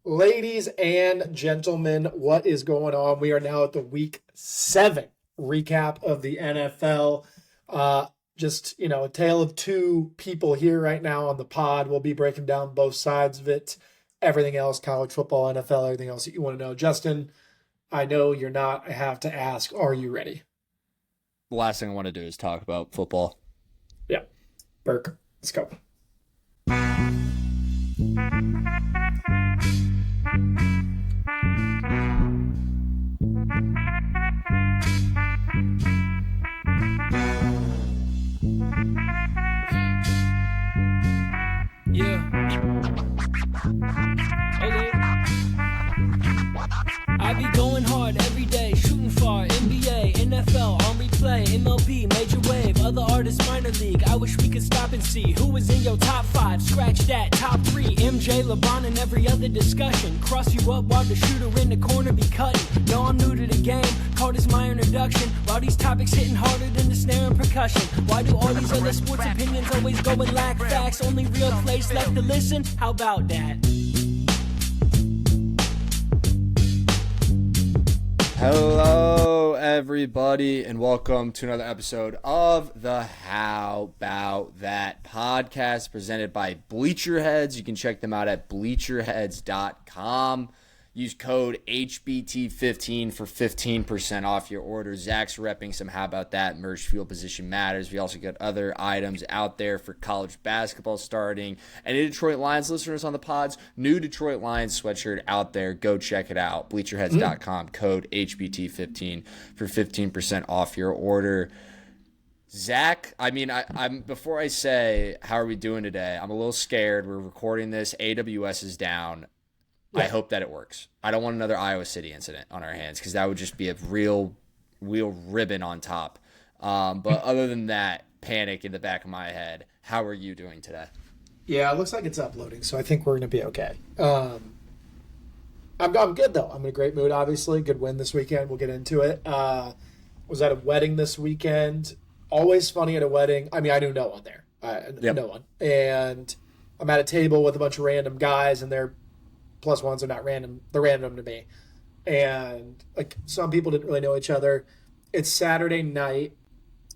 Ladies and gentlemen, what is going on? We are now at the week 7 recap of the NFL. A tale of two people here right now on the pod. We'll be breaking down both sides of it, everything else, college football, NFL, everything else that you want to know. Justin, I know you're not. I have to ask, are you ready? The last thing I want to do is talk about football. Yeah. Burke, let's go. Yeah. Okay. I be going hard every day, shooting far. NBA, NFL, on replay, MLB, major wave, other artists, minor league. I wish we could stop and see who was in your top 5. Scratch that, top 3. MJ, LeBron, and every other discussion. Cross you up while the shooter in the corner be cutting. No, I'm new to the game, called as my introduction. While these topics hitting harder than the snare and percussion. Why do all these other sports opinions always go and lack facts? Only real place left to listen? How about that? Hello, everybody, and welcome to another episode of the How About That podcast presented by Bleacher Heads. You can check them out at bleacherheads.com. Use code HBT15 for 15% off your order. Zach's repping some How About That merch, field position matters. We also got other items out there for college basketball starting. And any Detroit Lions listeners on the pods, new Detroit Lions sweatshirt out there. Go check it out. Bleacherheads.com, code HBT15 for 15% off your order. Zach, I'm before I say how are we doing today, I'm a little scared. We're recording this. AWS is down. Yeah. I hope that it works. I don't want another Iowa City incident on our hands because that would just be a real ribbon on top. But other than that, panic in the back of my head. How are you doing today? Yeah, it looks like it's uploading, so I think we're going to be okay. I'm good, though. I'm in a great mood, obviously. Good win this weekend. We'll get into it. Was at a wedding this weekend. Always funny at a wedding. I mean, I knew no one there. Yep. No one. And I'm at a table with a bunch of random guys, and they're plus ones are not random. They're random to me. And like some people didn't really know each other. It's Saturday night.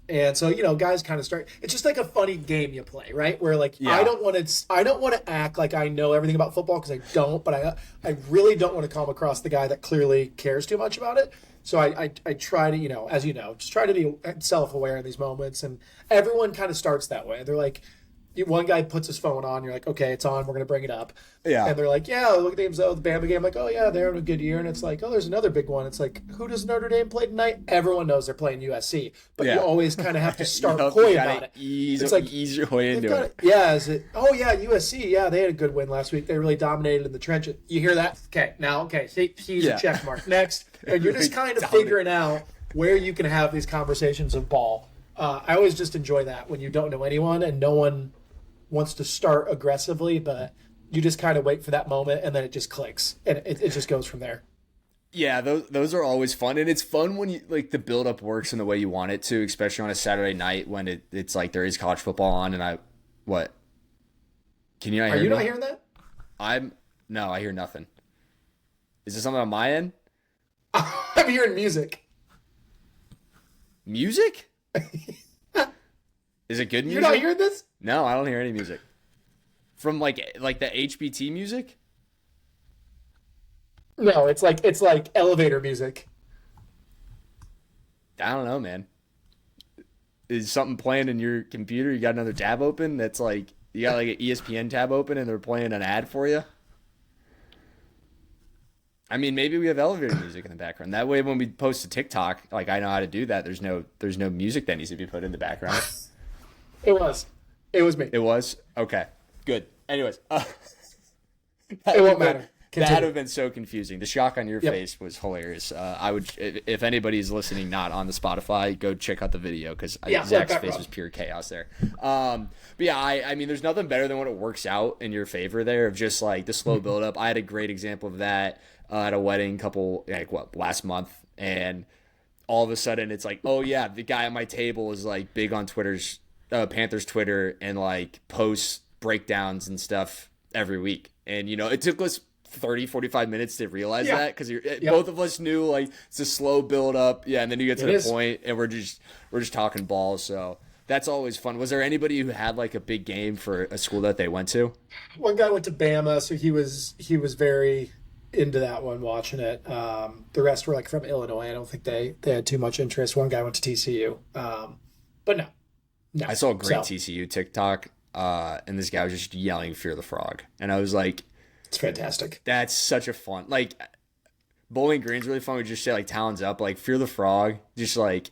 And so, guys kind of start, it's just like a funny game you play, right? Where like, yeah. I don't want to act like I know everything about football because I don't, but I really don't want to come across the guy that clearly cares too much about it. So I try to, as you know, just try to be self-aware in these moments. And everyone kind of starts that way. They're like, one guy puts his phone on. You're like, okay, it's on. We're going to bring it up. Yeah. And they're like, yeah, look at the games of the Bama game. I'm like, oh, yeah, they're having a good year. And it's like, oh, there's another big one. It's like, who does Notre Dame play tonight? Everyone knows they're playing USC. But you always kind of have to start coy about it. It's like, ease your way into it. Yeah. USC. Yeah, they had a good win last week. They really dominated in the trenches. You hear that? Okay. He's a check mark. Next. And you're just kind of figuring out where you can have these conversations of ball. I always just enjoy that when you don't know anyone and no one wants to start aggressively, but you just kind of wait for that moment and then it just clicks and it just goes from there. Yeah, those are always fun, and it's fun when you like the build up works in the way you want it to, especially on a Saturday night when it's like there is college football on. And can you not hear me? Are you not hearing that? No, I hear nothing. Is this something on my end? I'm hearing music. Music? Is it good music? You're not hearing this? No, I don't hear any music. From like the HBT music? No, it's like elevator music. I don't know, man. Is something playing in your computer? You got another tab open that's like you got like an ESPN tab open and they're playing an ad for you? I mean, maybe we have elevator music in the background. That way when we post to TikTok, like I know how to do that. There's no music that needs to be put in the background. It was me. It was? Okay. Good. Anyways. It won't matter. That would have been so confusing. The shock on your face was hilarious. I would, if anybody's listening not on the Spotify, go check out the video because Zach's face was pure chaos there. But yeah, I mean, there's nothing better than when it works out in your favor there of just like the slow buildup. I had a great example of that at a wedding last month. And all of a sudden it's like, oh yeah, the guy at my table is like big on Panthers Twitter and like posts breakdowns and stuff every week. And, it took us 30-45 minutes to realize that, because both of us knew like it's a slow build up, and then you get to the point and we're just talking balls. So that's always fun. Was there anybody who had like a big game for a school that they went to? One guy went to Bama, so he was very into that one, watching it. The rest were like from Illinois. I don't think they had too much interest. One guy went to TCU, but no. I saw a great TCU TikTok, and this guy was just yelling "Fear the Frog," and I was like, "It's fantastic." That's such a fun, like, Bowling Green's really fun. We just say like "Talons up," like "Fear the Frog." Just like,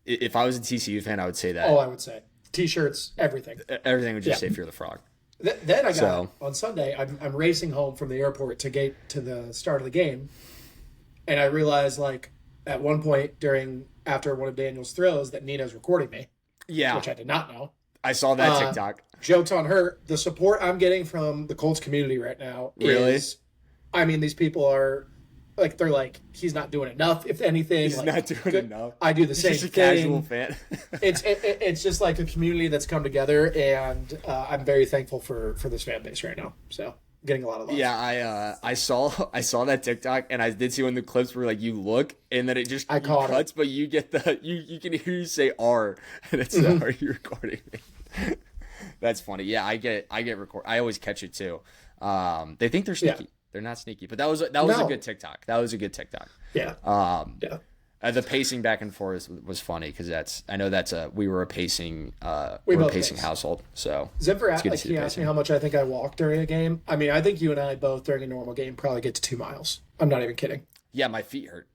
if I was a TCU fan, I would say that. Oh, I would say T-shirts, everything would just say "Fear the Frog." Then I got on Sunday. I'm racing home from the airport to to the start of the game, and I realized like at one point after one of Daniel's throws that Nina's recording me. Yeah, which I did not know. I saw that TikTok. Joke's on her. The support I'm getting from the Colts community right now is, I mean, these people are like, they're like, he's not doing enough. If anything, he's not doing enough. I do the same thing. Casual fan. it's just like a community that's come together, and I'm very thankful for this fan base right now. So getting a lot of love. Yeah, I saw that TikTok, and I did see one of the clips where like you look and then it just cuts, but you get you can hear you say R, and it's are you recording me? That's funny. Yeah, I get record. I always catch it too. They think they're sneaky. Yeah. They're not sneaky, but that was a good TikTok. That was a good TikTok. Yeah. The pacing back and forth was funny because we were a pacing household. So Zimper he asked me how much I think I walked during a game. I mean, I think you and I both during a normal game probably get to 2 miles. I'm not even kidding. Yeah, my feet hurt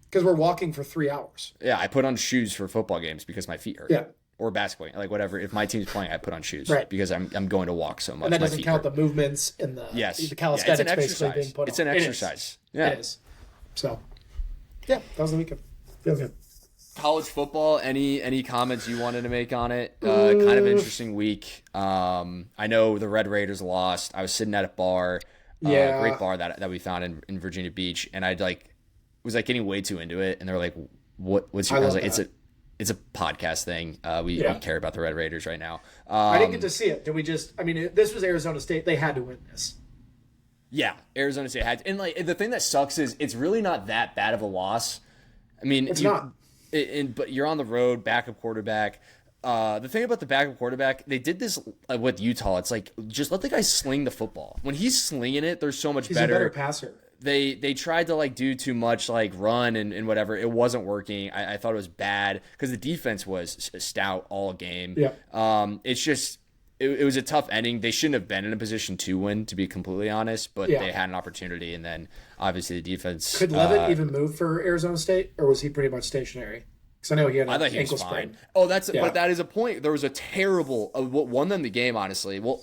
because we're walking for 3 hours. Yeah, I put on shoes for football games because my feet hurt. Yeah. Or basketball, like whatever. If my team's playing, I put on shoes, right? Because I'm going to walk so much. And that doesn't count the movements and the calisthenics basically being put on. It's an exercise. Yeah, it is. So, yeah, that was the weekend. Feels good. College football. Any comments you wanted to make on it? Kind of interesting week. I know the Red Raiders lost. I was sitting at a bar, great bar that we found in Virginia Beach, and I was getting way too into it, and they were like, "What's your?" I was like, It's a podcast thing. We care about the Red Raiders right now. I didn't get to see it. Did we just? I mean, this was Arizona State. They had to win this. Yeah, Arizona State had to. And like the thing that sucks is it's really not that bad of a loss. I mean, it's not. But you're on the road, backup quarterback. The thing about the backup quarterback, they did this with Utah. It's like just let the guy sling the football. When he's slinging it, they're so much better. He's a better passer. They tried to do too much run and whatever. It wasn't working. I thought it was bad because the defense was stout all game. Yeah. It's just it was a tough ending. They shouldn't have been in a position to win, to be completely honest, but they had an opportunity, and then obviously the defense. Could Levitt even move for Arizona State, or was he pretty much stationary? Because I know he had an ankle sprain. Oh, but that is a point. There was a terrible what won them the game, honestly. Well,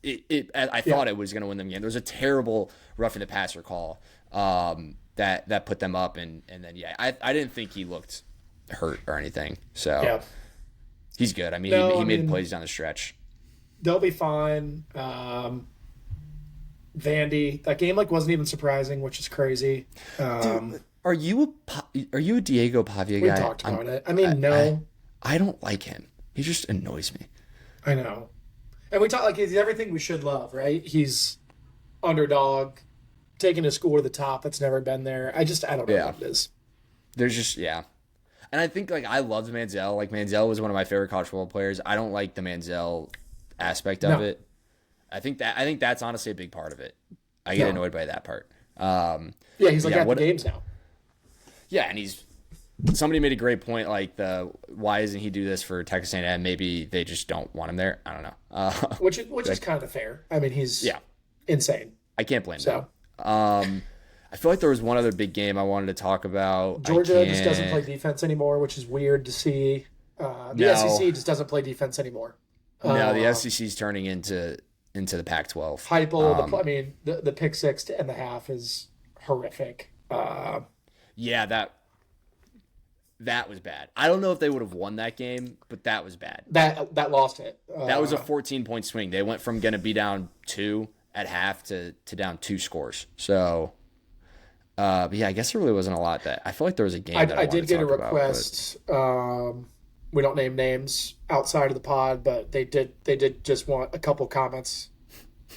I thought it was going to win them the game. There was a terrible roughing the passer call that put them up, and then I didn't think he looked hurt or anything. So he's good. I mean, he made plays down the stretch. They'll be fine. Vandy, that game wasn't even surprising, which is crazy. Dude, are you a Diego Pavia guy? We talked about it. I mean, no, I don't like him. He just annoys me. I know. And we talk he's everything we should love, right? He's underdog, taking his school to the top that's never been there. I don't know what it is. There's just and I think I loved Manziel. Manziel was one of my favorite college football players. I don't like the Manziel aspect of it. I think that's honestly a big part of it. I get annoyed by that part. He's at the games now. Yeah, and somebody made a great point, why doesn't he do this for Texas A&M? Maybe they just don't want him there. I don't know. Which is kind of fair. I mean, he's insane. I can't blame him. I feel like there was one other big game I wanted to talk about. Georgia just doesn't play defense anymore, which is weird to see. The SEC just doesn't play defense anymore. No, the SEC's turning into the Pac-12. Heupel, the pick six to end the half is horrific. That was bad. I don't know if they would have won that game, but that was bad. That lost it. That was a 14-point swing. They went from going to be down 2 at half to down 2 scores. So, I guess there really wasn't a lot that I feel like there was a game that I did get a request. We don't name names outside of the pod, but they did just want a couple comments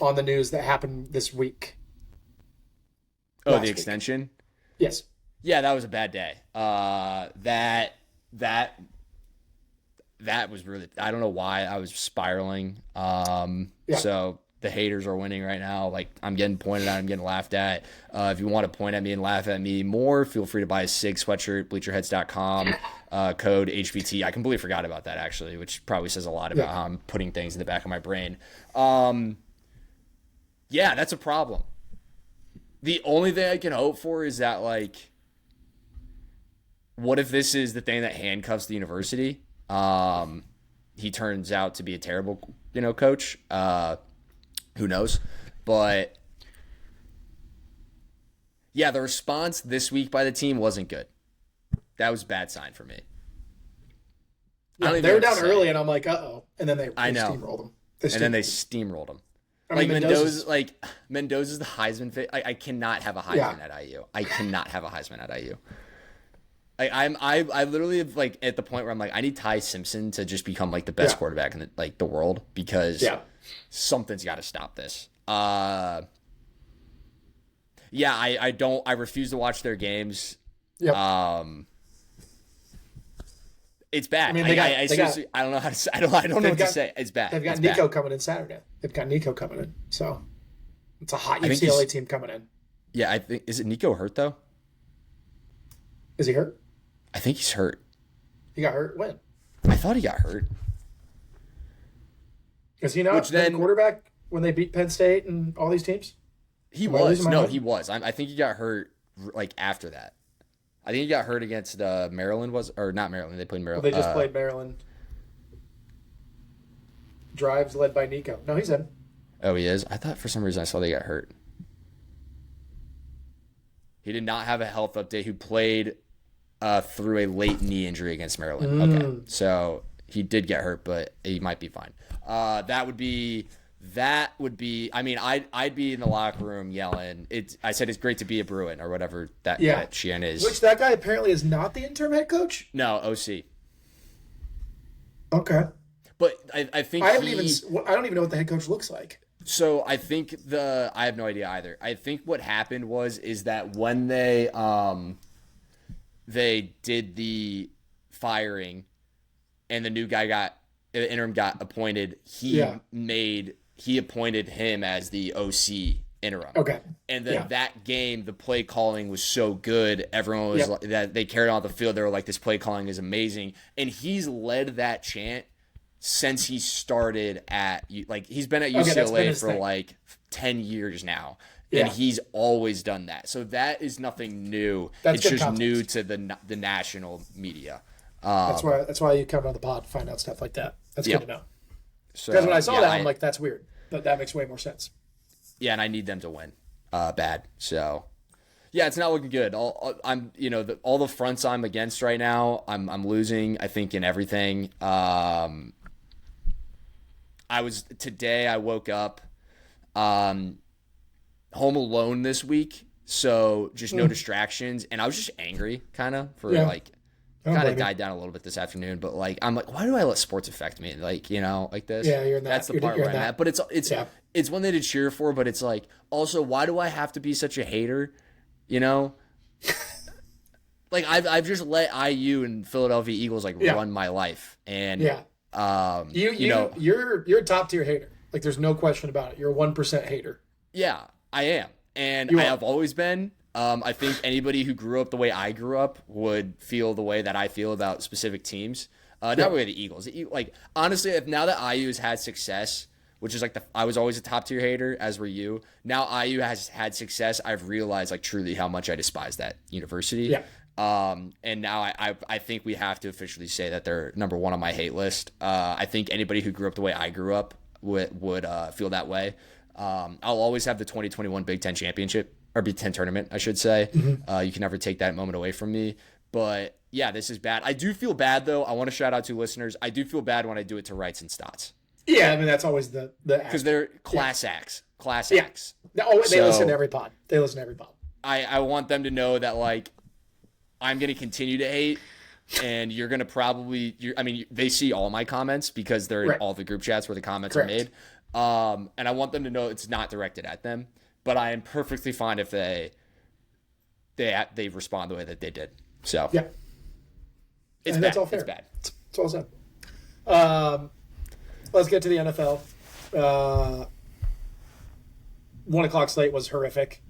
on the news that happened this week. Oh, the extension? Yes. Yeah, that was a bad day. That was really, I don't know why I was spiraling. So the haters are winning right now. Like, I'm getting pointed at, I'm getting laughed at. If you want to point at me and laugh at me more, feel free to buy a SIG sweatshirt, bleacherheads.com, code HBT. I completely forgot about that, actually, which probably says a lot about how I'm putting things in the back of my brain. Yeah, that's a problem. The only thing I can hope for is that, like, what if this is the thing that handcuffs the university? He turns out to be a terrible, coach. Who knows? But yeah, the response this week by the team wasn't good. That was a bad sign for me. Yeah, they were down early, and I'm like, uh-oh. And then they steamrolled them. They steamrolled them. Like, Mendoza's the Heisman fit. I cannot have a Heisman at IU. I cannot have a Heisman at IU. I literally have, like, at the point where I'm like, I need Ty Simpson to just become, like, the best quarterback in the world, because something's got to stop this. I refuse to watch their games. Yep. It's bad. I mean, seriously, I don't know how to say. I don't know what to say. It's bad. They've got Nico coming in Saturday. So it's a hot UCLA team coming in. Yeah, I think, is it Nico hurt though? Is he hurt? I think he's hurt. He got hurt when? I thought he got hurt. Is he not the quarterback when they beat Penn State and all these teams? He was. No, he was. I think he got hurt like after that. I think he got hurt against Maryland, or not Maryland. They played Maryland. Well, they just played Maryland. Drives led by Nico. No, he's in. Oh, he is? I thought for some reason I saw they got hurt. He did not have a health update. Who played through a late knee injury against Maryland. Okay, so he did get hurt, but he might be fine. That would be. I mean, I'd be in the locker room yelling. I said it's great to be a Bruin, or whatever that Sheehan is. Which that guy apparently is not the interim head coach. No, OC. Okay. But I think I don't even know what the head coach looks like. So I think I have no idea either. I think what happened is that when they did the firing and the new guy the interim got appointed, he appointed him as the OC interim. Okay. And then that game, the play calling was so good. Everyone was like, that they carried on the field. They were like, this play calling is amazing. And he's led that chant since he started he's been at UCLA for like 10 years now. And he's always done that. So that is nothing new. It's just new to the national media. That's why you come on the pod to find out stuff like that. That's good to know. Because when I saw that, I'm like, that's weird. That makes way more sense. Yeah, and I need them to win bad. So, yeah, it's not looking good. All the fronts I'm against right now, I'm losing, I think, in everything. I woke up home alone this week, so just no distractions, and I was just angry kind of kind of died down a little bit this afternoon, but I'm like, why do I let sports affect me? Like this. Yeah, you're in that. That's the part where I'm at. But it's one thing to cheer for, but it's like, also, why do I have to be such a hater? Like I've just let IU and Philadelphia Eagles run my life, and you're a top tier hater. Like, there's no question about it. You're a 1% hater. Yeah, I am, and I have always been. I think anybody who grew up the way I grew up would feel the way that I feel about specific teams. Not really the Eagles. Honestly, if now that IU has had success, which is I was always a top tier hater, as were you. Now IU has had success. I've realized truly how much I despise that university. Yeah. And now I think we have to officially say that they're number one on my hate list. I think anybody who grew up the way I grew up would feel that way. I'll always have the 2021 Big Ten championship. Or Big Ten tournament, I should say. You can never take that moment away from me. But, yeah, this is bad. I do feel bad, though. I want to shout out to listeners. I do feel bad when I do it to Wrights and Stotts. Yeah, I mean, that's always the because they're class acts. Class acts. They listen to every pod. I want them to know that, I'm going to continue to hate, and you're going to probably – they see all my comments because they're in all the group chats where the comments are made. And I want them to know it's not directed at them. But I am perfectly fine if they respond the way that they did. So yeah, it's bad. That's all fair. It's bad. It's all said. Let's get to the NFL. 1 o'clock slate was horrific.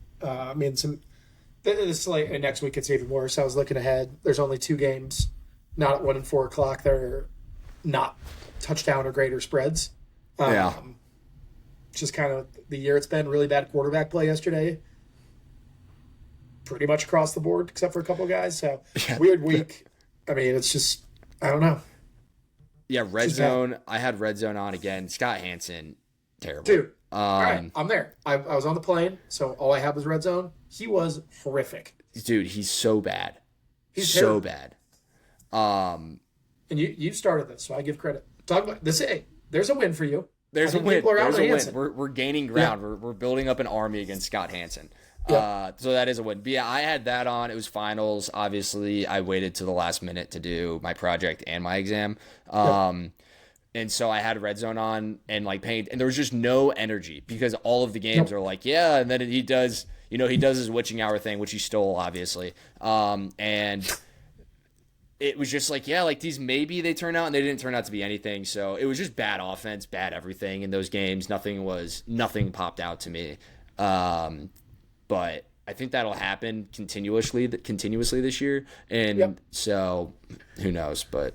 This slate and next week it's even worse. I was looking ahead. There's only 2 games, not at 1 and 4 o'clock. They're not touchdown or greater spreads. Just kind of the year it's been. Really bad quarterback play yesterday. Pretty much across the board, except for a couple guys. So weird week. It's just, I don't know. Yeah, red zone. Bad. I had red zone on again. Scott Hansen, terrible. Dude, all right, I'm there. I was on the plane, so all I had was red zone. He was horrific. Dude, he's so bad. He's so terrible. Bad. And you started this, so I give credit. Talk about this. Hey, there's a win for you. There's a win. There's a win. We're gaining ground. Yeah. We're building up an army against Scott Hansen. Yep. So that is a win. But yeah, I had that on. It was finals. Obviously, I waited to the last minute to do my project and my exam. And so I had red zone on and and there was just no energy because all of the games are and then he does his witching hour thing, which he stole, obviously. And it was just these maybe they turn out, and they didn't turn out to be anything. So it was just bad offense, bad everything in those games. Nothing popped out to me. But I think that'll happen continuously this year. And so who knows, but.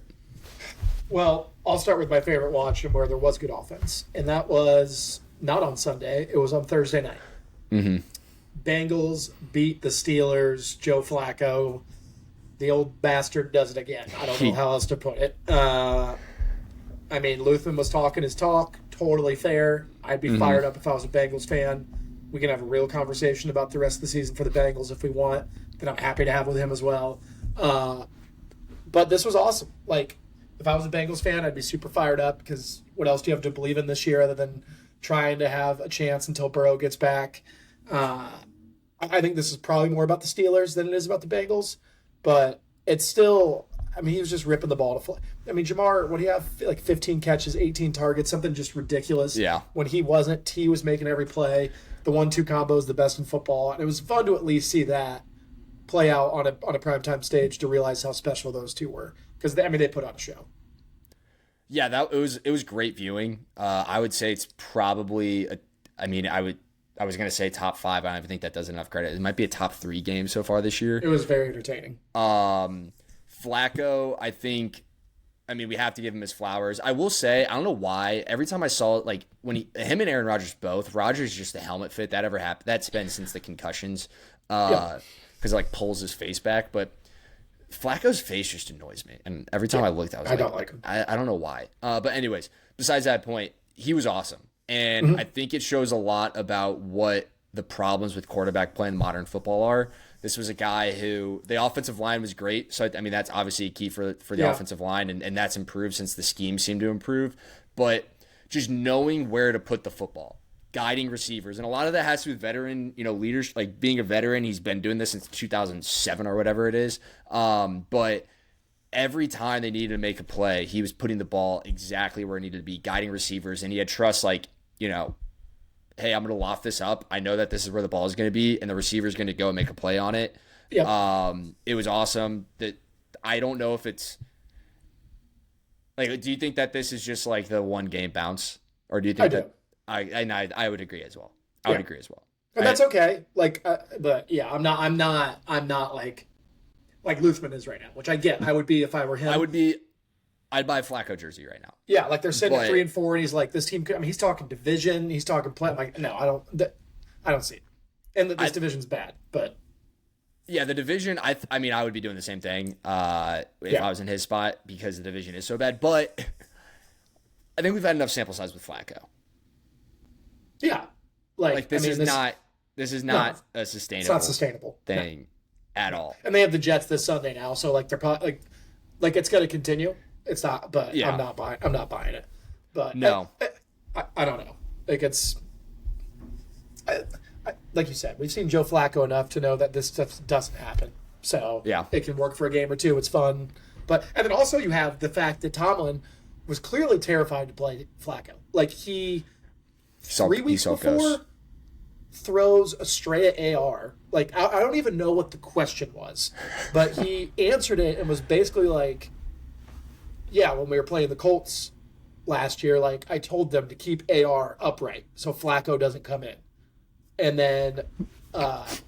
Well, I'll start with my favorite watch and where there was good offense. And that was not on Sunday. It was on Thursday night. Mm-hmm. Bengals beat the Steelers. Joe Flacco, the old bastard, does it again. I don't know how else to put it. Luthman was talking his talk. Totally fair. I'd be fired up if I was a Bengals fan. We can have a real conversation about the rest of the season for the Bengals if we want, that I'm happy to have with him as well. But this was awesome. If I was a Bengals fan, I'd be super fired up because what else do you have to believe in this year other than trying to have a chance until Burrow gets back? I think this is probably more about the Steelers than it is about the Bengals, but it's still, he was just ripping the ball to fly. Jamar, what do you have? 15 catches, 18 targets, something just ridiculous. Yeah. When he wasn't, T was making every play. The 1-2 combo is the best in football, and it was fun to at least see that play out on a primetime stage to realize how special those two were. Because they put on a show. Yeah, it was great viewing. I would say it's probably I was gonna say top 5. I don't even think that does enough credit. It might be a top 3 game so far this year. It was very entertaining. Flacco, I think. We have to give him his flowers. I will say, I don't know why. Every time I saw it, when him and Aaron Rodgers both, Rodgers just the helmet fit that ever happened. That's been since the concussions, because it pulls his face back, but. Flacco's face just annoys me, and every time I looked, I don't like him. I don't know why. But anyways, besides that point, he was awesome, and I think it shows a lot about what the problems with quarterback play in modern football are. This was a guy who the offensive line was great, so that's obviously a key for the offensive line, and that's improved since the scheme seemed to improve. But just knowing where to put the football. Guiding receivers, and a lot of that has to do with veteran, leaders. Being a veteran, he's been doing this since 2007 or whatever it is. But every time they needed to make a play, he was putting the ball exactly where it needed to be, guiding receivers, and he had trust. Hey, I'm going to loft this up. I know that this is where the ball is going to be, and the receiver is going to go and make a play on it. Yeah. It was awesome. That I don't know if it's do you think that this is just the one game bounce, or do you think that? I would agree as well. I would agree as well. And that's okay. But yeah, I'm not like Luthman is right now, which I get. I would be if I were him. I'd buy a Flacco jersey right now. Yeah, they're sitting at 3-4, and he's this team. He's talking division. He's talking play. No, I don't see it. And this division's bad, but yeah, the division. I would be doing the same thing if I was in his spot because the division is so bad. But I think we've had enough sample size with Flacco. Yeah, this is not a sustainable. It's not sustainable thing at all. And they have the Jets this Sunday now, so they're probably it's going to continue. It's not, but yeah. I'm not buying it. But no, I don't know. It's like you said, we've seen Joe Flacco enough to know that this stuff doesn't happen. So yeah, it can work for a game or two. It's fun, and then also you have the fact that Tomlin was clearly terrified to play Flacco. 3 weeks before, throws a stray AR. Like, I don't even know what the question was, but he answered it and was basically like, yeah, when we were playing the Colts last year, like, I told them to keep AR upright so Flacco doesn't come in. And then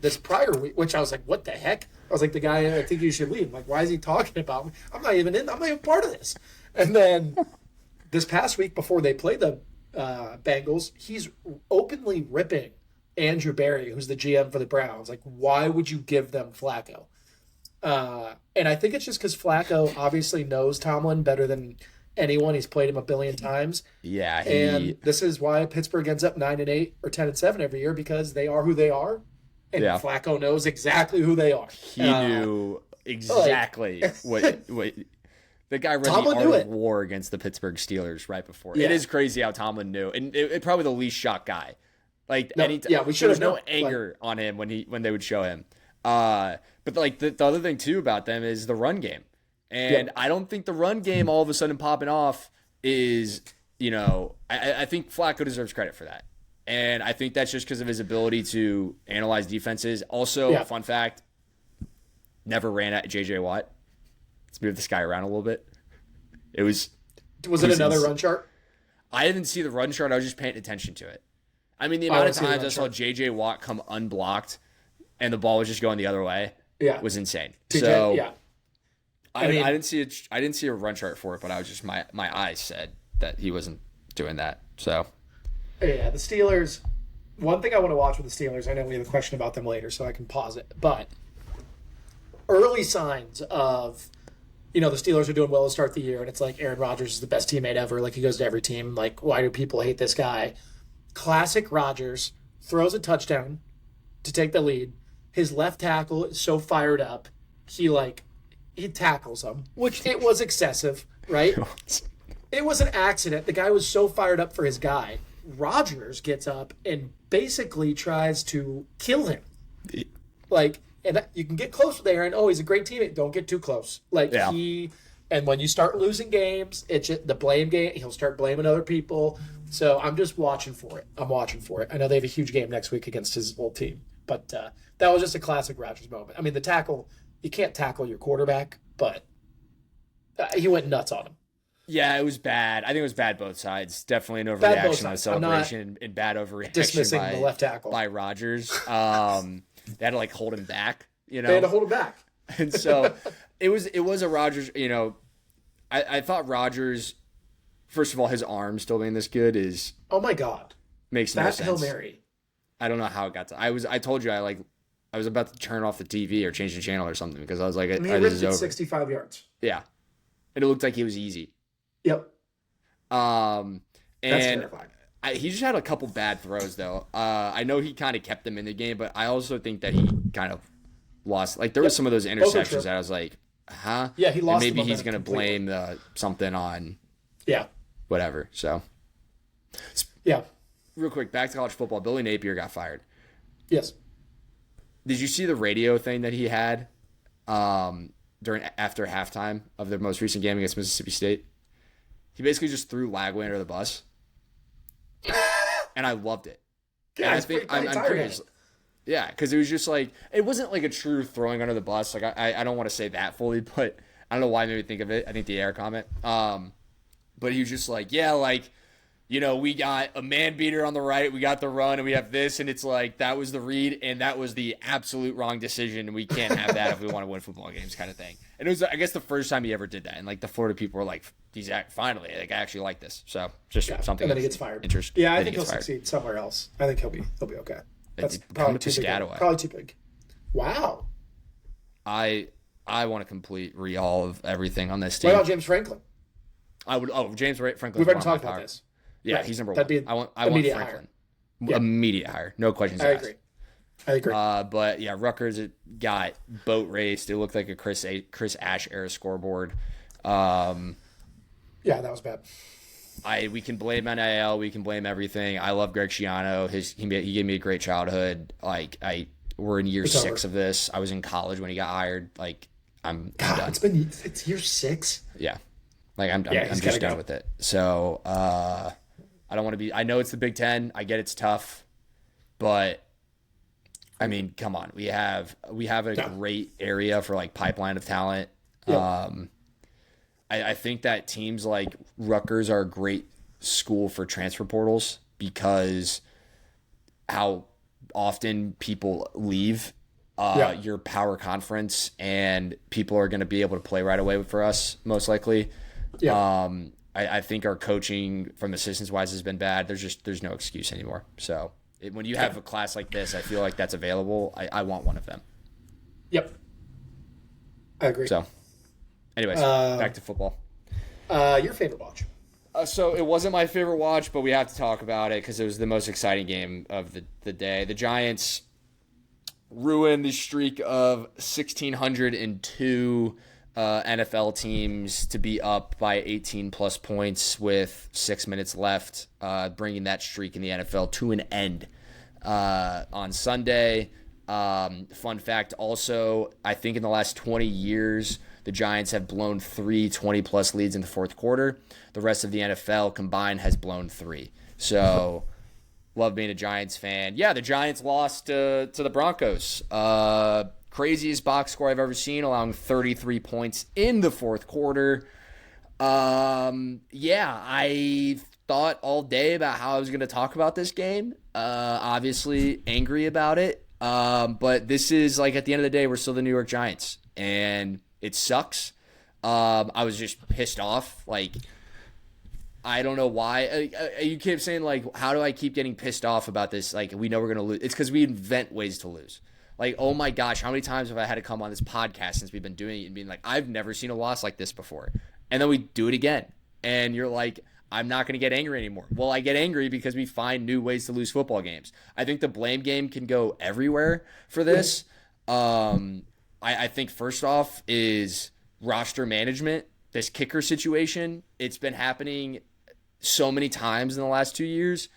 this prior week, which I was like, what the heck? I was like, the guy, I think you should leave. Like, why is he talking about me? I'm not even part of this. And then this past week before they played the Bengals, he's openly ripping Andrew Berry, who's the GM for the Browns. Like, why would you give them Flacco? And I think it's just because Flacco obviously knows Tomlin better than anyone. He's played him a billion times. Yeah. And this is why Pittsburgh ends up 9-8 or 10-7 every year, because they are who they are. And Flacco knows exactly who they are. He knew exactly what the guy read Tomlin the art of war against the Pittsburgh Steelers right before. Yeah. It is crazy how Tomlin knew. And it probably the least shocked guy. Like, there was no anger on him when they would show him. But like the other thing too about them is the run game. And I don't think the run game all of a sudden popping off is, I think Flacco deserves credit for that. And I think that's just because of his ability to analyze defenses. Also, fun fact, never ran at J.J. Watt. Let's move this guy around a little bit. Was it another run chart? I didn't see the run chart. I was just paying attention to it. I mean, the amount of times I saw J.J. Watt come unblocked and the ball was just going the other way was insane. I didn't see a run chart for it, but I was just my eyes said that he wasn't doing that. So yeah, the Steelers. One thing I want to watch with the Steelers, I know we have a question about them later, so I can pause it. But early signs of, the Steelers are doing well to start the year, and it's like Aaron Rodgers is the best teammate ever. Like, he goes to every team. Like, why do people hate this guy? Classic Rodgers throws a touchdown to take the lead. His left tackle is so fired up, he tackles him, which it was excessive, right? It was an accident. The guy was so fired up for his guy. Rodgers gets up and basically tries to kill him. And you can get close with Aaron. Oh, he's a great teammate. Don't get too close. And when you start losing games, it's just the blame game. He'll start blaming other people. So I'm just watching for it. I know they have a huge game next week against his old team. But that was just a classic Rodgers moment. I mean, the tackle, you can't tackle your quarterback, but he went nuts on him. Yeah, it was bad. I think it was bad both sides. Definitely an overreaction on the celebration and bad overreaction dismissing the left tackle by Rodgers. They had to hold him back. They had to hold him back. And so it was a Rodgers. I thought Rodgers. First of all, his arm still being this good is oh my god makes no sense. Hail Mary. I don't know how it got to. I told you I was about to turn off the TV or change the channel or something because I was like, he ripped it 65 yards. Yeah, and it looked like he was easy. Yep. That's terrifying. He just had a couple bad throws though. I know he kind of kept them in the game, but I also think that he kind of lost. There was some of those interceptions that I was like, huh? Yeah, he lost. And maybe he's going to blame something on. Yeah. Whatever. So. Yeah. Real quick, back to college football. Billy Napier got fired. Yes. Did you see the radio thing that he had after halftime of their most recent game against Mississippi State? He basically just threw Lagway under the bus, and I loved it. Yeah, I think I'm curious. Yeah, because it was just it wasn't a true throwing under the bus. I don't want to say that fully, but I don't know why I made me think of it. I think the air comment. But he was just we got a man beater on the right, we got the run, and we have this, and it's that was the read, and that was the absolute wrong decision, and we can't have that if we want to win football games, kind of thing. And it was, I guess, the first time he ever did that, and the Florida people were like, finally, I actually like this. So just something. And then he gets fired. Interesting. Yeah, I think he'll succeed somewhere else. I think he'll be okay. That's probably too big. Probably too big. Wow. I want a complete rehaul of everything on this team. What about James Franklin? James Franklin. We've already talked about this. Yeah, right. He's number one. I want Franklin. Hire. Yeah. Immediate hire. No questions asked. I agree. But yeah, Rutgers got boat raced. It looked like a Chris Ash era scoreboard. Yeah, that was bad. We can blame NIL. We can blame everything. I love Greg Schiano. He gave me a great childhood. We're in year 6 of this. I was in college when he got hired. I'm done. It's year 6. Yeah. I'm just done with it. So, I don't want to be. I know it's the Big Ten. I get it's tough, but I mean, come on. We have a great area for like pipeline of talent. Yep. I think that teams like Rutgers are a great school for transfer portals because how often people leave your power conference, and people are going to be able to play right away for us, most likely. Yeah. I think our coaching from assistants wise has been bad. There's no excuse anymore. So when you have a class like this, I feel like that's available. I want one of them. Yep. I agree. So anyways, back to football. Your favorite watch? So it wasn't my favorite watch, but we have to talk about it because it was the most exciting game of the day. The Giants ruined the streak of 1,602 NFL teams to be up by 18-plus points with 6 minutes left, bringing that streak in the NFL to an end on Sunday. Fun fact also, I think in the last 20 years, the Giants have blown 3 20-plus leads in the fourth quarter. The rest of the NFL combined has blown 3. So, love being a Giants fan. Yeah, the Giants lost to the Broncos. Craziest box score I've ever seen, allowing 33 points in the fourth quarter. I thought all day about how I was going to talk about this game. Obviously, angry about it. But this is, like, at the end of the day, we're still the New York Giants. And it sucks. I was just pissed off. Like, I don't know why. You keep saying, like, how do I keep getting pissed off about this? Like, we know we're going to lose. It's because we invent ways to lose. Like, oh my gosh, how many times have I had to come on this podcast since we've been doing it and being like, I've never seen a loss like this before. And then we do it again. And you're like, I'm not going to get angry anymore. Well, I get angry because we find new ways to lose football games. I think the blame game can go everywhere for this. I think first off is roster management. This kicker situation, it's been happening so many times in the last 2 years.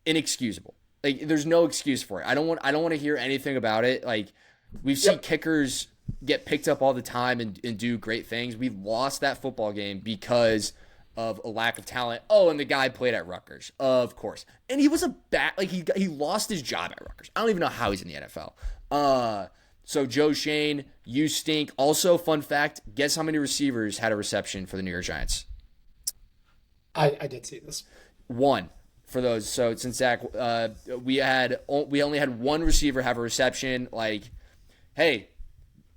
Inexcusable. Like, there's no excuse for it. I don't want to hear anything about it. Like, we've seen kickers get picked up all the time and do great things. We've lost that football game because of a lack of talent. Oh, and the guy played at Rutgers, of course. And he was he lost his job at Rutgers. I don't even know how he's in the NFL. So Joe Shane, you stink. Also, fun fact, guess how many receivers had a reception for the New York Giants? I did see this. 1. For those, so since Zach, we only had one receiver have a reception. Like, hey,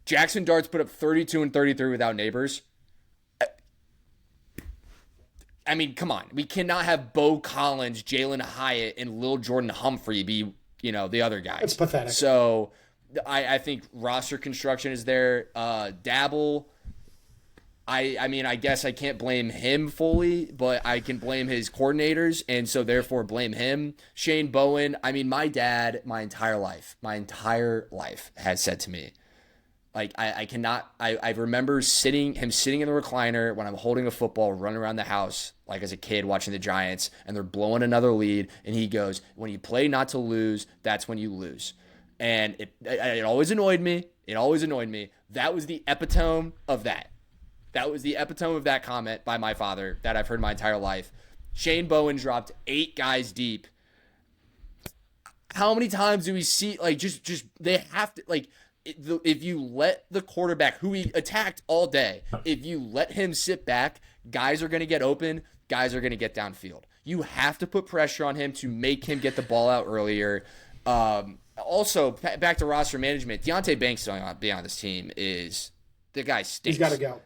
Jackson Darts put up 32 and 33 without Neighbors. I mean, come on, we cannot have Bo Collins, Jalen Hyatt, and Lil Jordan Humphrey be the other guys. It's pathetic. So I think roster construction is there. Dabble. I mean, I guess I can't blame him fully, but I can blame his coordinators, and so therefore blame him. Shane Bowen, I mean, my dad, my entire life has said to me, like, I remember him sitting in the recliner when I'm holding a football, running around the house, like as a kid watching the Giants, and they're blowing another lead, and he goes, when you play not to lose, that's when you lose. And it always annoyed me. That was the epitome of that. That was the epitome of that comment by my father that I've heard my entire life. Shane Bowen dropped 8 guys deep. How many times do we see, like, just they have to, like, if you let the quarterback, who he attacked all day, if you let him sit back, guys are going to get open, guys are going to get downfield. You have to put pressure on him to make him get the ball out earlier. Also, back to roster management, Deontay Banks being on this team is, the guy stinks. He's got to go.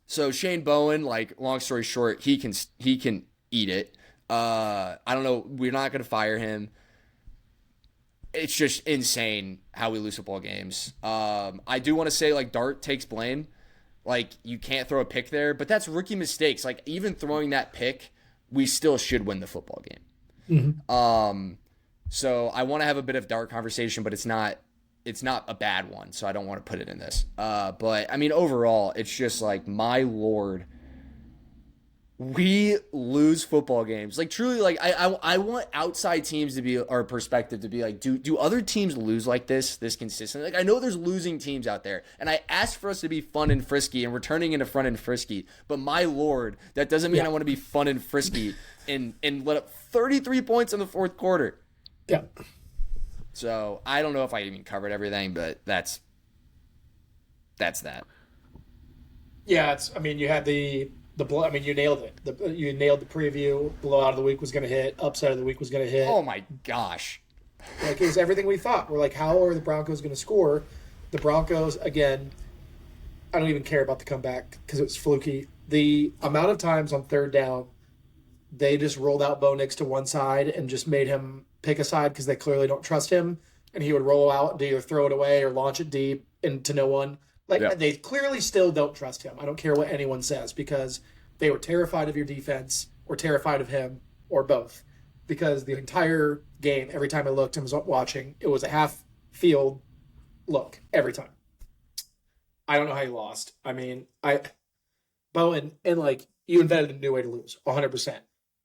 So Shane Bowen, like, long story short, he can eat it. I don't know. We're not going to fire him. It's just insane how we lose football games. I do want to say, like, Dart takes blame. Like, you can't throw a pick there, but that's rookie mistakes. Like, even throwing that pick, we still should win the football game. Mm-hmm. So I want to have a bit of Dart conversation, but it's not a bad one, so I don't want to put it in this. But, I mean, overall, it's just like, my Lord, we lose football games. Like truly, like I want outside teams to be our perspective to be like, do other teams lose like this consistently? Like I know there's losing teams out there, and I asked for us to be fun and frisky, and we're turning into fun and frisky. But my lord, that doesn't mean I want to be fun and frisky and let up 33 points in the fourth quarter. Yeah. So I don't know if I even covered everything, but that's that. Yeah, I mean, you had the blow. I mean, you nailed it. You nailed the preview. Blowout of the week was going to hit. Upset of the week was going to hit. Oh my gosh! Like it was everything we thought. We're like, how are the Broncos going to score? The Broncos again. I don't even care about the comeback because it was fluky. The amount of times on third down, they just rolled out Bo Nix to one side and just made him pick a side because they clearly don't trust him, and he would roll out to either throw it away or launch it deep into no one. Like they clearly still don't trust him. I don't care what anyone says because they were terrified of your defense or terrified of him or both. Because the entire game, every time I looked and was watching, it was a half field look every time. I don't know how you lost. I mean, Bo and like you invented a new way to lose, 100%.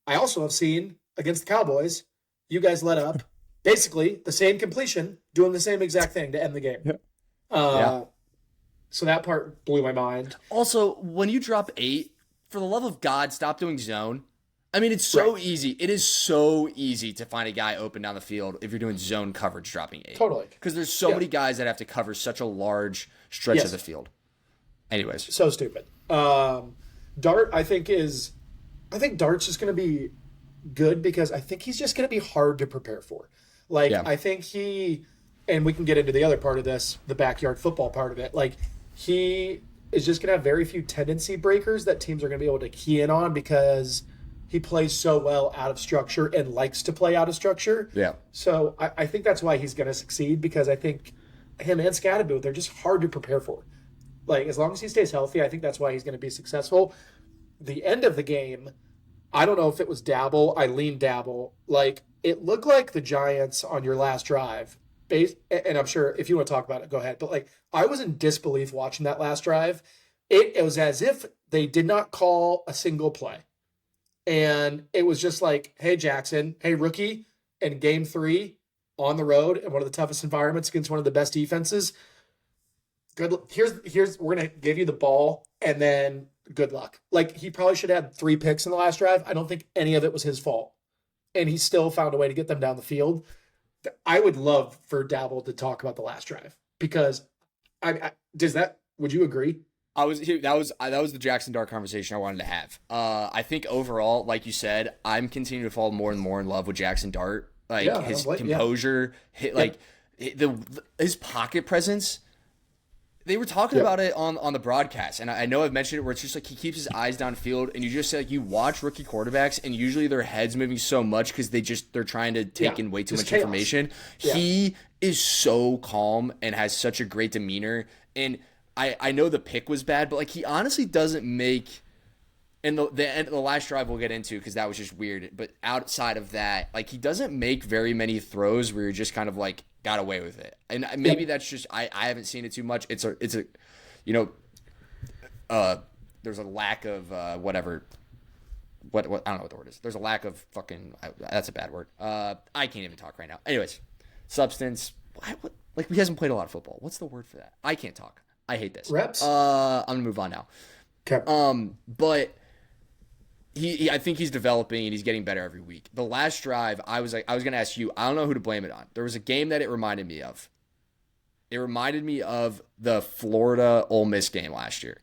I also have seen against the Cowboys, you guys let up basically the same completion, doing the same exact thing to end the game. So that part blew my mind. Also, when you drop 8, for the love of God, stop doing zone. I mean, it's so easy. It is so easy to find a guy open down the field if you're doing zone coverage dropping 8. Totally. Because there's so many guys that have to cover such a large stretch of the field. Anyways. So stupid. Dart, I think Dart's just going to be good because I think he's just going to be hard to prepare for. Like, I think and we can get into the other part of this, the backyard football part of it. Like, he is just going to have very few tendency breakers that teams are going to be able to key in on because he plays so well out of structure and likes to play out of structure. Yeah. So I think that's why he's going to succeed because I think him and Scatterbo, they're just hard to prepare for. Like, as long as he stays healthy, I think that's why he's going to be successful. The end of the game, I don't know if it was Dabble. I lean Dabble. Like, it looked like the Giants on your last drive. And I'm sure if you want to talk about it, go ahead. But, like, I was in disbelief watching that last drive. It was as if they did not call a single play. And it was just like, hey, Jackson, hey, rookie, in game 3 on the road in one of the toughest environments against one of the best defenses. Good. Here's we're going to give you the ball and then good luck. Like, he probably should have had 3 picks in the last drive. I don't think any of it was his fault. And he still found a way to get them down the field. I would love for Dabble to talk about the last drive because would you agree? That was the Jackson Dart conversation I wanted to have. I think overall, like you said, I'm continuing to fall more and more in love with Jackson Dart. Like his composure, his pocket presence. They were talking about it on the broadcast, and I know I've mentioned it where it's just like he keeps his eyes downfield, and you just like you watch rookie quarterbacks, and usually their heads moving so much because they're trying to take in way too much information. Yeah. He is so calm and has such a great demeanor, and I know the pick was bad, but like he honestly doesn't make. And the last drive we'll get into because that was just weird. But outside of that, like he doesn't make very many throws where you're just kind of like got away with it. And maybe that's just I haven't seen it too much. It's a there's a lack of whatever. What I don't know what the word is. There's a lack of fucking. That's a bad word. I can't even talk right now. Anyways, substance. Like he hasn't played a lot of football. What's the word for that? I can't talk. I hate this. Reps. I'm gonna move on now. Okay. But. I think he's developing and he's getting better every week. The last drive, I was going to ask you, I don't know who to blame it on. There was a game that it reminded me of. It reminded me of the Florida Ole Miss game last year.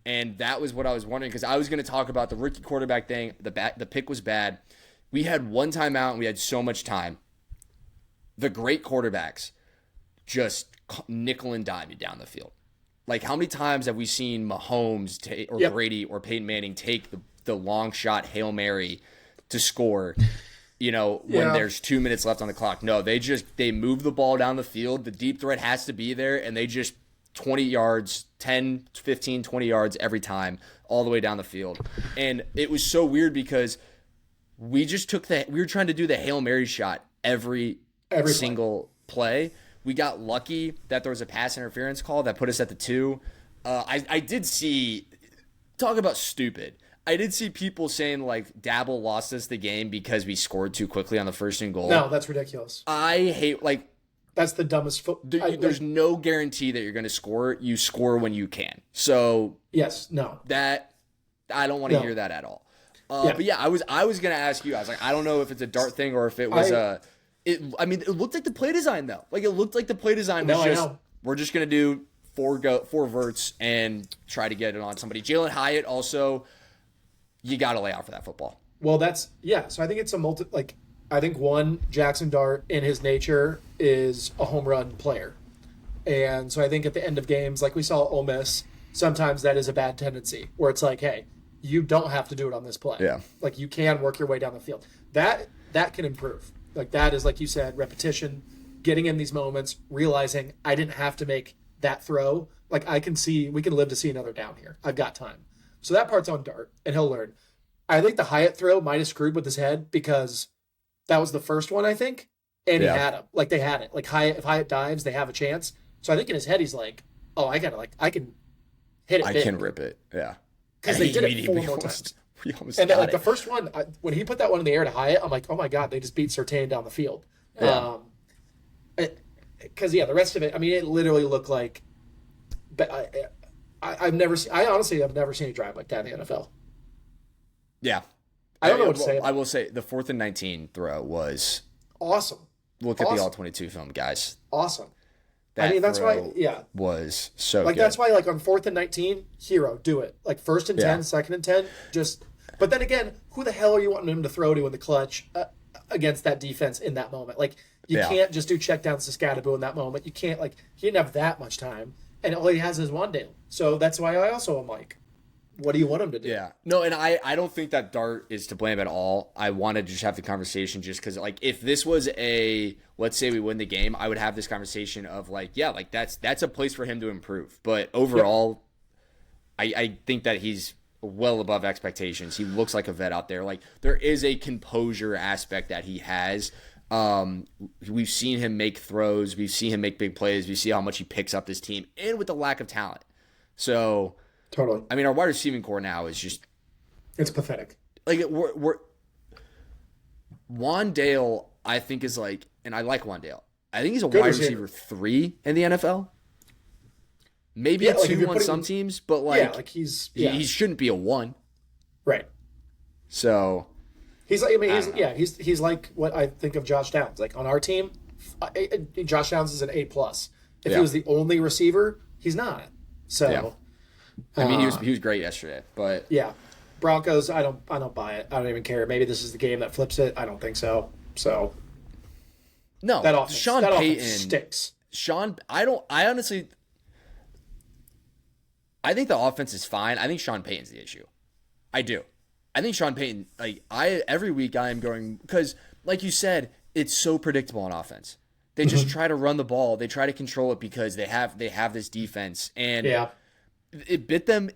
And that was what I was wondering because I was going to talk about the rookie quarterback thing. The pick was bad. We had one timeout and we had so much time. The great quarterbacks just nickel and dime you down the field. Like, how many times have we seen Mahomes or Brady or Peyton Manning take the long shot Hail Mary to score, when there's 2 minutes left on the clock? No, they move the ball down the field. The deep threat has to be there, and they just 20 yards, 10, 15, 20 yards every time, all the way down the field. And it was so weird because we just we were trying to do the Hail Mary shot every single play. We got lucky that there was a pass interference call that put us at the 2. I did see, talk about stupid. I did see people saying like Dabble lost us the game because we scored too quickly on the first and goal. No, that's ridiculous. I hate like that's the dumbest. There's no guarantee that you're going to score. You score when you can. So yes, no, that I don't want to hear that at all. But yeah, I was going to ask you. I was like, I don't know if it's a Dart thing or if it was it looked like the play design though. Like it looked like the play design was just we're just going to do four verts and try to get it on somebody. Jalen Hyatt also, you got to lay out for that football. Well, so I think it's I think Jackson Dart in his nature is a home run player. And so I think at the end of games, like we saw at Ole Miss, sometimes that is a bad tendency where it's like, hey, you don't have to do it on this play. Yeah. Like you can work your way down the field. That can improve. Like that is, like you said, repetition, getting in these moments, realizing I didn't have to make that throw. Like we can live to see another down here. I've got time. So that part's on Dart and he'll learn. I think the Hyatt throw might have screwed with his head because that was the first one, I think. And he had him. Like they had it. Like if Hyatt dives, they have a chance. So I think in his head, he's like, oh, I can hit it. I can rip it. Yeah. Because they did it 4 more times. And then, the first one, when he put that one in the air to Hyatt, I'm like, oh my God, they just beat Surtain down the field. Yeah. Because the rest of it, I mean, it literally looked like, I've never seen a drive like that in the NFL. Yeah. I don't know what to say. I will say the 4th and 19 throw was awesome. Look at the All-22 film, guys. Awesome. That's why, was so like, good. that's why, like, on 4th and 19, hero, do it. Like, 1st and 10, 2nd and 10, but then again, who the hell are you wanting him to throw to in the clutch against that defense in that moment? Like, you can't just do check downs to Scatterbo in that moment. You can't, like, he didn't have that much time, and all he has is one day. So that's why I also am like, what do you want him to do? Yeah. No, and I don't think that Dart is to blame at all. I wanted to just have the conversation just because, like, if this was let's say we win the game, I would have this conversation of, like, yeah, like, that's a place for him to improve. But overall, I think that he's well above expectations. He looks like a vet out there. Like, there is a composure aspect that he has. We've seen him make throws. We've seen him make big plays. We see how much he picks up this team, and with the lack of talent. So... Totally. I mean, our wide receiving core now is just... It's pathetic. Like, Wandale, I think, is like... And I like Wandale. I think he's a wide receiver 3 in the NFL. Maybe a 2 on some teams, but, like... he shouldn't be a 1. Right. So... He's like... I mean, he's like what I think of Josh Downs. Like, on our team, Josh Downs is an A+. If he was the only receiver, he's not. So... Yeah. I mean, he was great yesterday, but Broncos. I don't buy it. I don't even care. Maybe this is the game that flips it. I don't think so. So no, that offense, Sean Payton sticks. I honestly, I think the offense is fine. I think Sean Payton's the issue. I do. I think Sean Payton. Like every week I am going because, like you said, it's so predictable on offense. They just try to run the ball. They try to control it because they have this defense and It bit them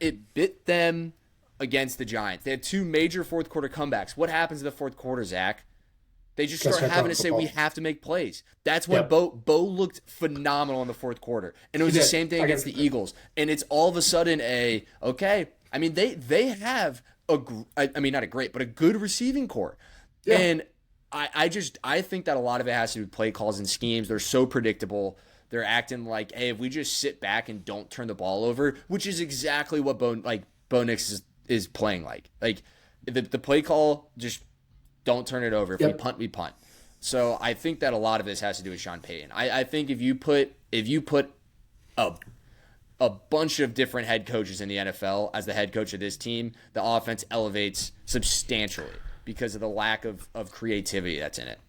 against the Giants. They had 2 major fourth quarter comebacks. What happens in the fourth quarter, Zach? They just start having to say, we have to make plays. That's when Bo looked phenomenal in the fourth quarter. And it was the same thing against the Eagles. And it's all of a sudden okay. I mean, they have not a great, but a good receiving core. Yeah. And I think that a lot of it has to do with play calls and schemes. They're so predictable. They're acting like, hey, if we just sit back and don't turn the ball over, which is exactly what Bo Nix is playing like. Like the play call, just don't turn it over. If we punt, we punt. So I think that a lot of this has to do with Sean Payton. I think if you put a bunch of different head coaches in the NFL as the head coach of this team, the offense elevates substantially because of the lack of creativity that's in it.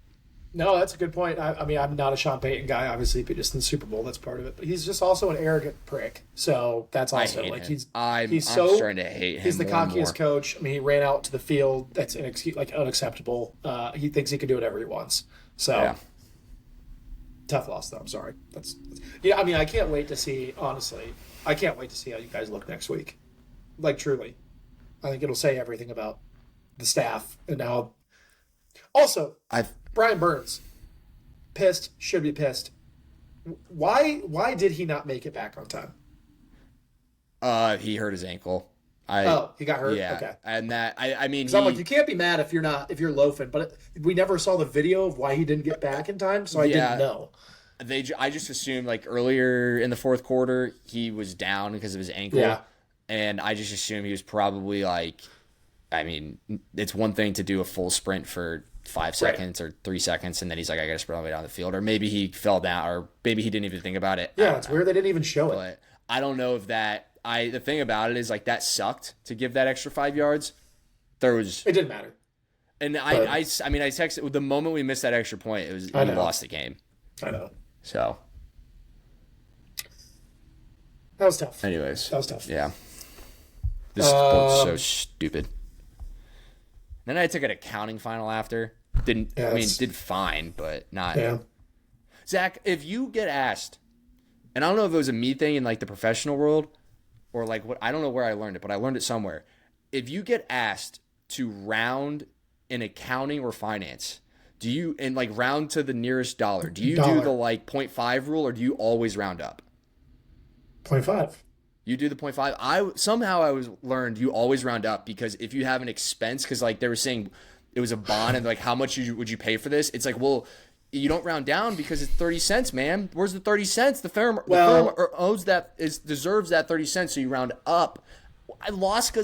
No, that's a good point. I mean, I'm not a Sean Payton guy. Obviously, but just in the Super Bowl, that's part of it. But he's just also an arrogant prick. So that's also like him. I'm starting to hate him. He's the cockiest coach. I mean, he ran out to the field. That's unacceptable. He thinks he can do whatever he wants. So tough loss, though. I'm sorry. I mean, I can't wait to see. Honestly, I can't wait to see how you guys look next week. Like truly, I think it'll say everything about the staff and how. Also, Brian Burns, pissed, should be pissed. Why did he not make it back on time? He hurt his ankle. He got hurt. Yeah, Okay. and that I mean, I'm like, you can't be mad if you're loafing. But we never saw the video of why he didn't get back in time, so I didn't know. I just assumed like earlier in the fourth quarter he was down because of his ankle. Yeah. And I just assumed he was probably like, I mean, it's one thing to do a full sprint for 5 seconds or 3 seconds, and then he's like, I got to sprint all the way down the field. Or maybe he fell down, or maybe he didn't even think about it. Yeah, it's weird they didn't even show it. But I don't know if the thing about it is like that sucked to give that extra 5 yards. It didn't matter. And I texted the moment we missed that extra point, we lost the game. I know. So that was tough. Anyways. That was tough. Yeah. This book's so stupid. Then I took an accounting final after. Did fine, but not. Yeah. Zach, if you get asked, and I don't know if it was a me thing in like the professional world, or like what, I don't know where I learned it, but I learned it somewhere. If you get asked to round in accounting or finance, do you round to the nearest dollar? Do you do the like 0.5 rule, or do you always round up? 0.5. You do the 0.5. I learned you always round up, because if you have an expense, because like they were saying it was a bond and like how much would you pay for this? It's like, well, you don't round down because it's 30 cents, man. Where's the 30 cents? The firm owes deserves that 30 cents, so you round up. I lost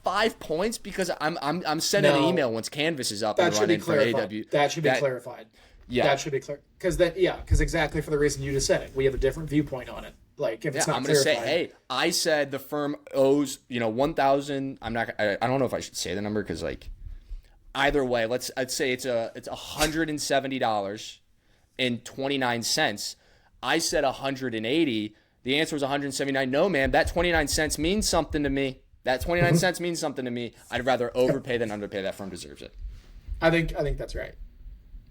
5 points because I'm sending an email once Canvas is up and running for AW. That should be clarified. Yeah, that should be clear, because exactly for the reason you just said it, we have a different viewpoint on it. Like if it's not I'm gonna clarified. say, hey, I said the firm owes 1,000. I don't know if I should say the number, because like either way, I'd say it's $170.29. I said 180. The answer was 179. No, man, that 29 cents means something to me. That 29 cents means something to me. I'd rather overpay than underpay. That firm deserves it. I think that's right.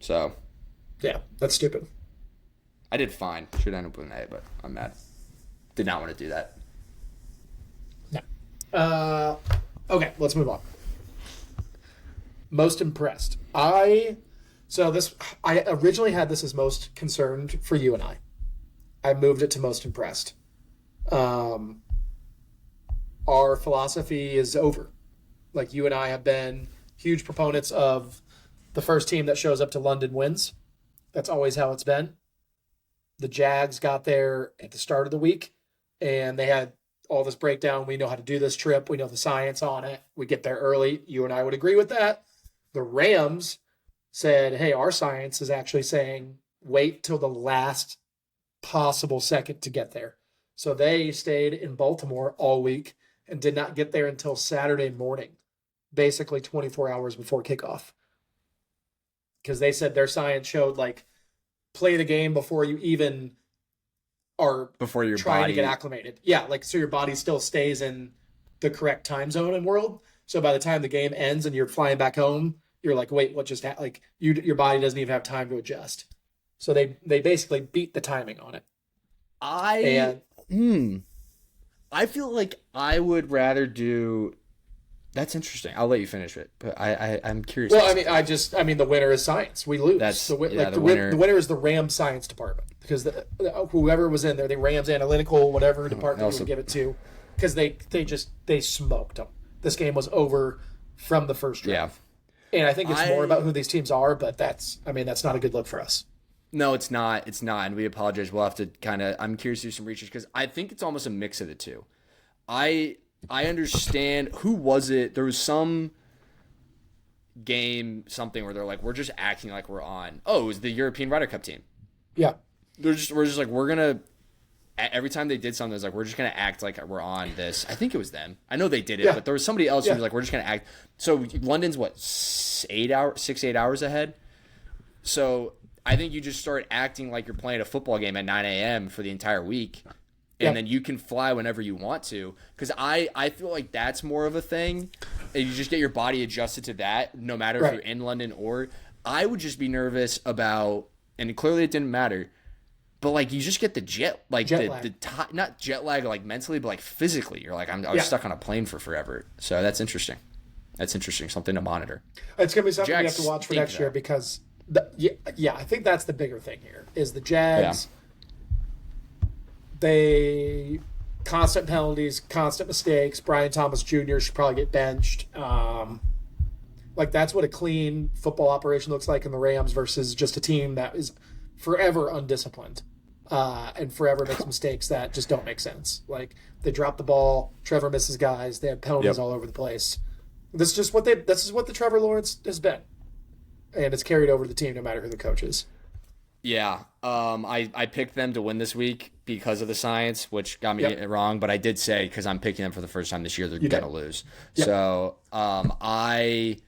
So, yeah, that's stupid. I did fine. Should end up with an A, but I'm mad. Did not want to do that. No. Okay, let's move on. Most impressed. I originally had this as most concerned for you and I. I moved it to most impressed. Our philosophy is over. Like, you and I have been huge proponents of the first team that shows up to London wins. That's always how it's been. The Jags got there at the start of the week, and they had all this breakdown. We know how to do this trip. We know the science on it. We get there early. You and I would agree with that. The Rams said, hey, our science is actually saying wait till the last possible second to get there. So they stayed in Baltimore all week and did not get there until Saturday morning, basically 24 hours before kickoff. Because they said their science showed, like, play the game before you even are trying to get acclimated. Yeah, like, so your body still stays in the correct time zone and world. So by the time the game ends and you're flying back home, you're like, wait, what just happened? Like, your body doesn't even have time to adjust. So they basically beat the timing on it. I feel like I would rather do. That's interesting. I'll let you finish it, but I'm curious. Well, the winner is science. We lose. That's the winner. The winner is the Rams science department, because whoever was in there, the Rams analytical whatever department you would give it to, because they smoked them. This game was over from the first drive. Yeah. And I think it's more about who these teams are, but that's not a good look for us. No, it's not. It's not, and we apologize. We'll have to I'm curious to do some research, because I think it's almost a mix of the two. I understand. Who was it? There was some game, something where they're like, we're just acting like we're on. Oh, it was the European Ryder Cup team. Yeah. We're just like, we're going to, every time they did something, it was like, we're just going to act like we're on this. I think it was them. I know they did it, but there was somebody else who was like, we're just going to act. So London's what, 8 hours ahead? So I think you just start acting like you're playing a football game at 9 a.m. for the entire week. And then you can fly whenever you want to. Because I feel like that's more of a thing. And you just get your body adjusted to that, no matter if you're in London or... I would just be nervous about... And clearly it didn't matter. But, like, you just get the jet lag. Not jet lag, like, mentally, but, like, physically. You're like, I was stuck on a plane for forever. So that's interesting. Something to monitor. It's going to be something we have to watch for next year, because... I think that's the bigger thing here, is the Jags... Yeah. They constant penalties, constant mistakes. Brian Thomas Jr. should probably get benched. Like that's what a clean football operation looks like in the Rams versus just a team that is forever undisciplined and forever makes mistakes that just don't make sense. Like they drop the ball, Trevor misses guys, they have penalties all over the place. This is what the Trevor Lawrence has been, and it's carried over to the team no matter who the coach is. Yeah, I picked them to win this week because of the science, which got me wrong. But I did say because I'm picking them for the first time this year, they're gonna lose. Yep. So I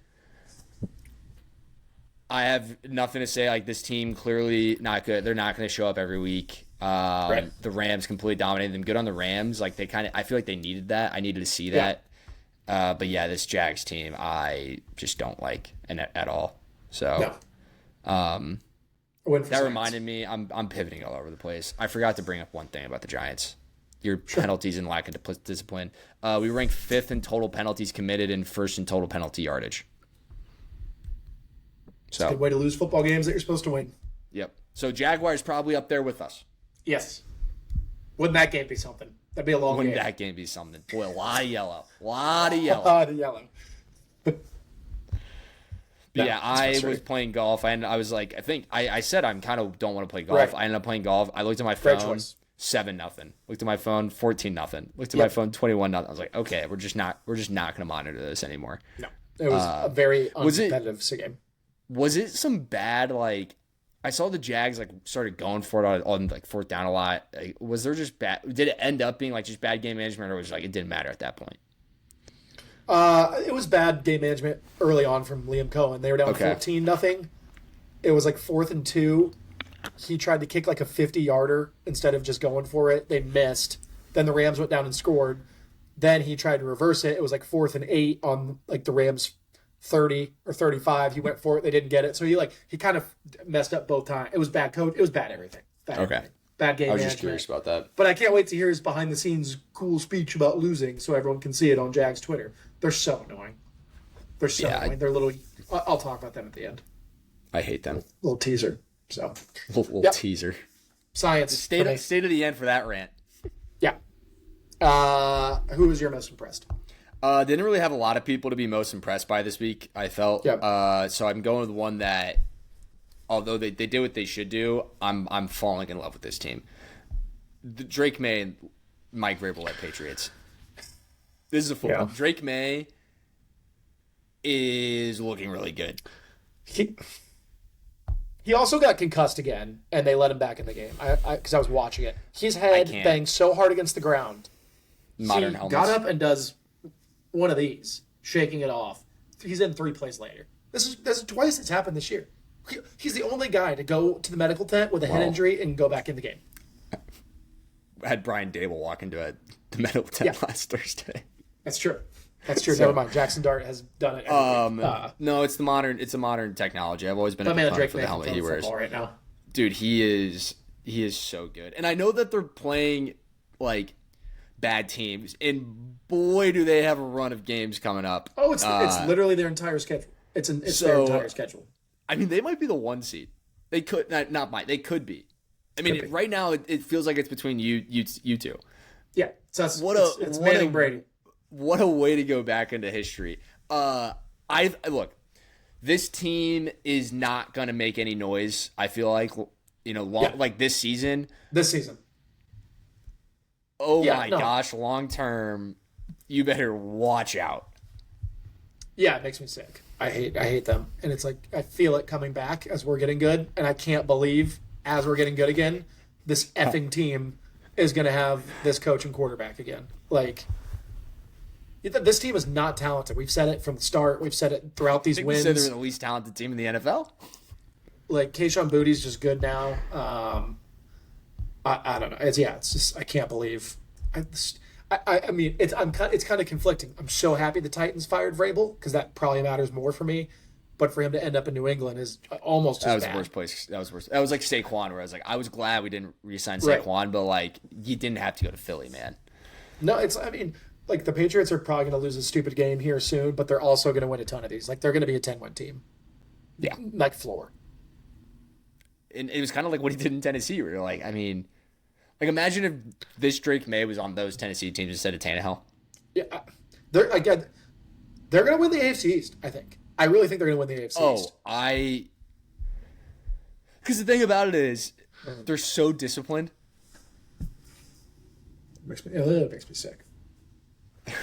have nothing to say. Like this team clearly not good. They're not going to show up every week. The Rams completely dominated them. Good on the Rams. Like I feel like they needed that. I needed to see that. But yeah, this Jags team, I just don't like at all. So, that reminded me. I'm pivoting all over the place. I forgot to bring up one thing about the Giants. Your penalties and lack of discipline. We ranked 5th in total penalties committed and 1st in total penalty yardage. So, it's a good way to lose football games that you're supposed to win. Yep. So Jaguars probably up there with us. Yes. Wouldn't that game be something? That'd be a long game. Wouldn't that game be something? Boy, a lot of yellow. A lot of yellow. Yeah, I was playing golf. I was like, I said I kind of don't want to play golf. Right. I ended up playing golf. I looked at my phone, 7-0. Looked at my phone, 14-0. Looked at my phone, 21-0. I was like, okay, we're just not going to monitor this anymore. No, it was a very uncompetitive game. Was it some bad, like, I saw the Jags, like, started going for it on like, 4th down a lot. Like, was there just bad, did it end up being, like, just bad game management, or was it, like, it didn't matter at that point? It was bad game management early on from Liam Cohen. They were down 14-0. It was, like, 4th and 2. He tried to kick, like, a 50-yarder instead of just going for it. They missed. Then the Rams went down and scored. Then he tried to reverse it. It was, like, 4th and 8 on, like, the Rams' 30 or 35. He went for it. They didn't get it. So he kind of messed up both times. It was bad code. It was bad everything. Everything. Bad game management. I was just curious about that. But I can't wait to hear his behind-the-scenes cool speech about losing so everyone can see it on Jags Twitter. They're so annoying. They're so annoying. They're little... I'll talk about them at the end. I hate them. Little teaser. So little teaser. Science. Stay to the end for that rant. Yeah. Who was your most impressed? Didn't really have a lot of people to be most impressed by this week, I felt. Yep. So I'm going with one that, although they did what they should do, I'm falling in love with this team. Drake May and Mike Vrabel-led Patriots. This is a football. Yeah. Drake May is looking really good. He also got concussed again, and they let him back in the game because I was watching it. His head banged so hard against the ground. Modern helmets. Got up and does one of these, shaking it off. He's in 3 plays later. This is twice it's happened this year. He's the only guy to go to the medical tent with a head injury and go back in the game. I had Brian Dable walk into the medical tent last Thursday. That's true. Never mind. Jackson Dart has done it. No, it's a modern technology. I've always been a fan for the helmet he wears. Right now. Dude, he is so good. And I know that they're playing like bad teams, and boy, do they have a run of games coming up. Oh, it's literally their entire schedule. It's their entire schedule. I mean, they might be the 1 seed. They could they could be. I mean, right now it feels like it's between you two. Yeah, so it's Manning Brady. What a way to go back into history. Look, this team is not going to make any noise. I feel like, like this season. Oh my gosh, long term, you better watch out. Yeah, it makes me sick. I hate them, and it's like I feel it coming back as we're getting good, and I can't believe as we're getting good again, this effing team is going to have this coach and quarterback again. Like. This team is not talented. We've said it from the start. We've said it throughout these wins. We said they're the least talented team in the NFL. Like Kayshon Boutte's just good now. I don't know. It's just I can't believe. I mean it's kind of conflicting. I'm so happy the Titans fired Vrabel because that probably matters more for me. But for him to end up in New England is almost as bad. That was the worst place. That was worse. That was like Saquon, where I was like, I was glad we didn't re-sign Saquon, but like he didn't have to go to Philly, man. No, like, the Patriots are probably going to lose a stupid game here soon, but they're also going to win a ton of these. Like, they're going to be a 10-win team. Yeah. Like, floor. And it was kind of like what he did in Tennessee, where you're like, I mean, Like, imagine if this Drake May was on those Tennessee teams instead of Tannehill. Yeah, they're going to win the AFC East. I think. I really think they're going to win the AFC East. Because the thing about it is, they're so disciplined. It makes me sick.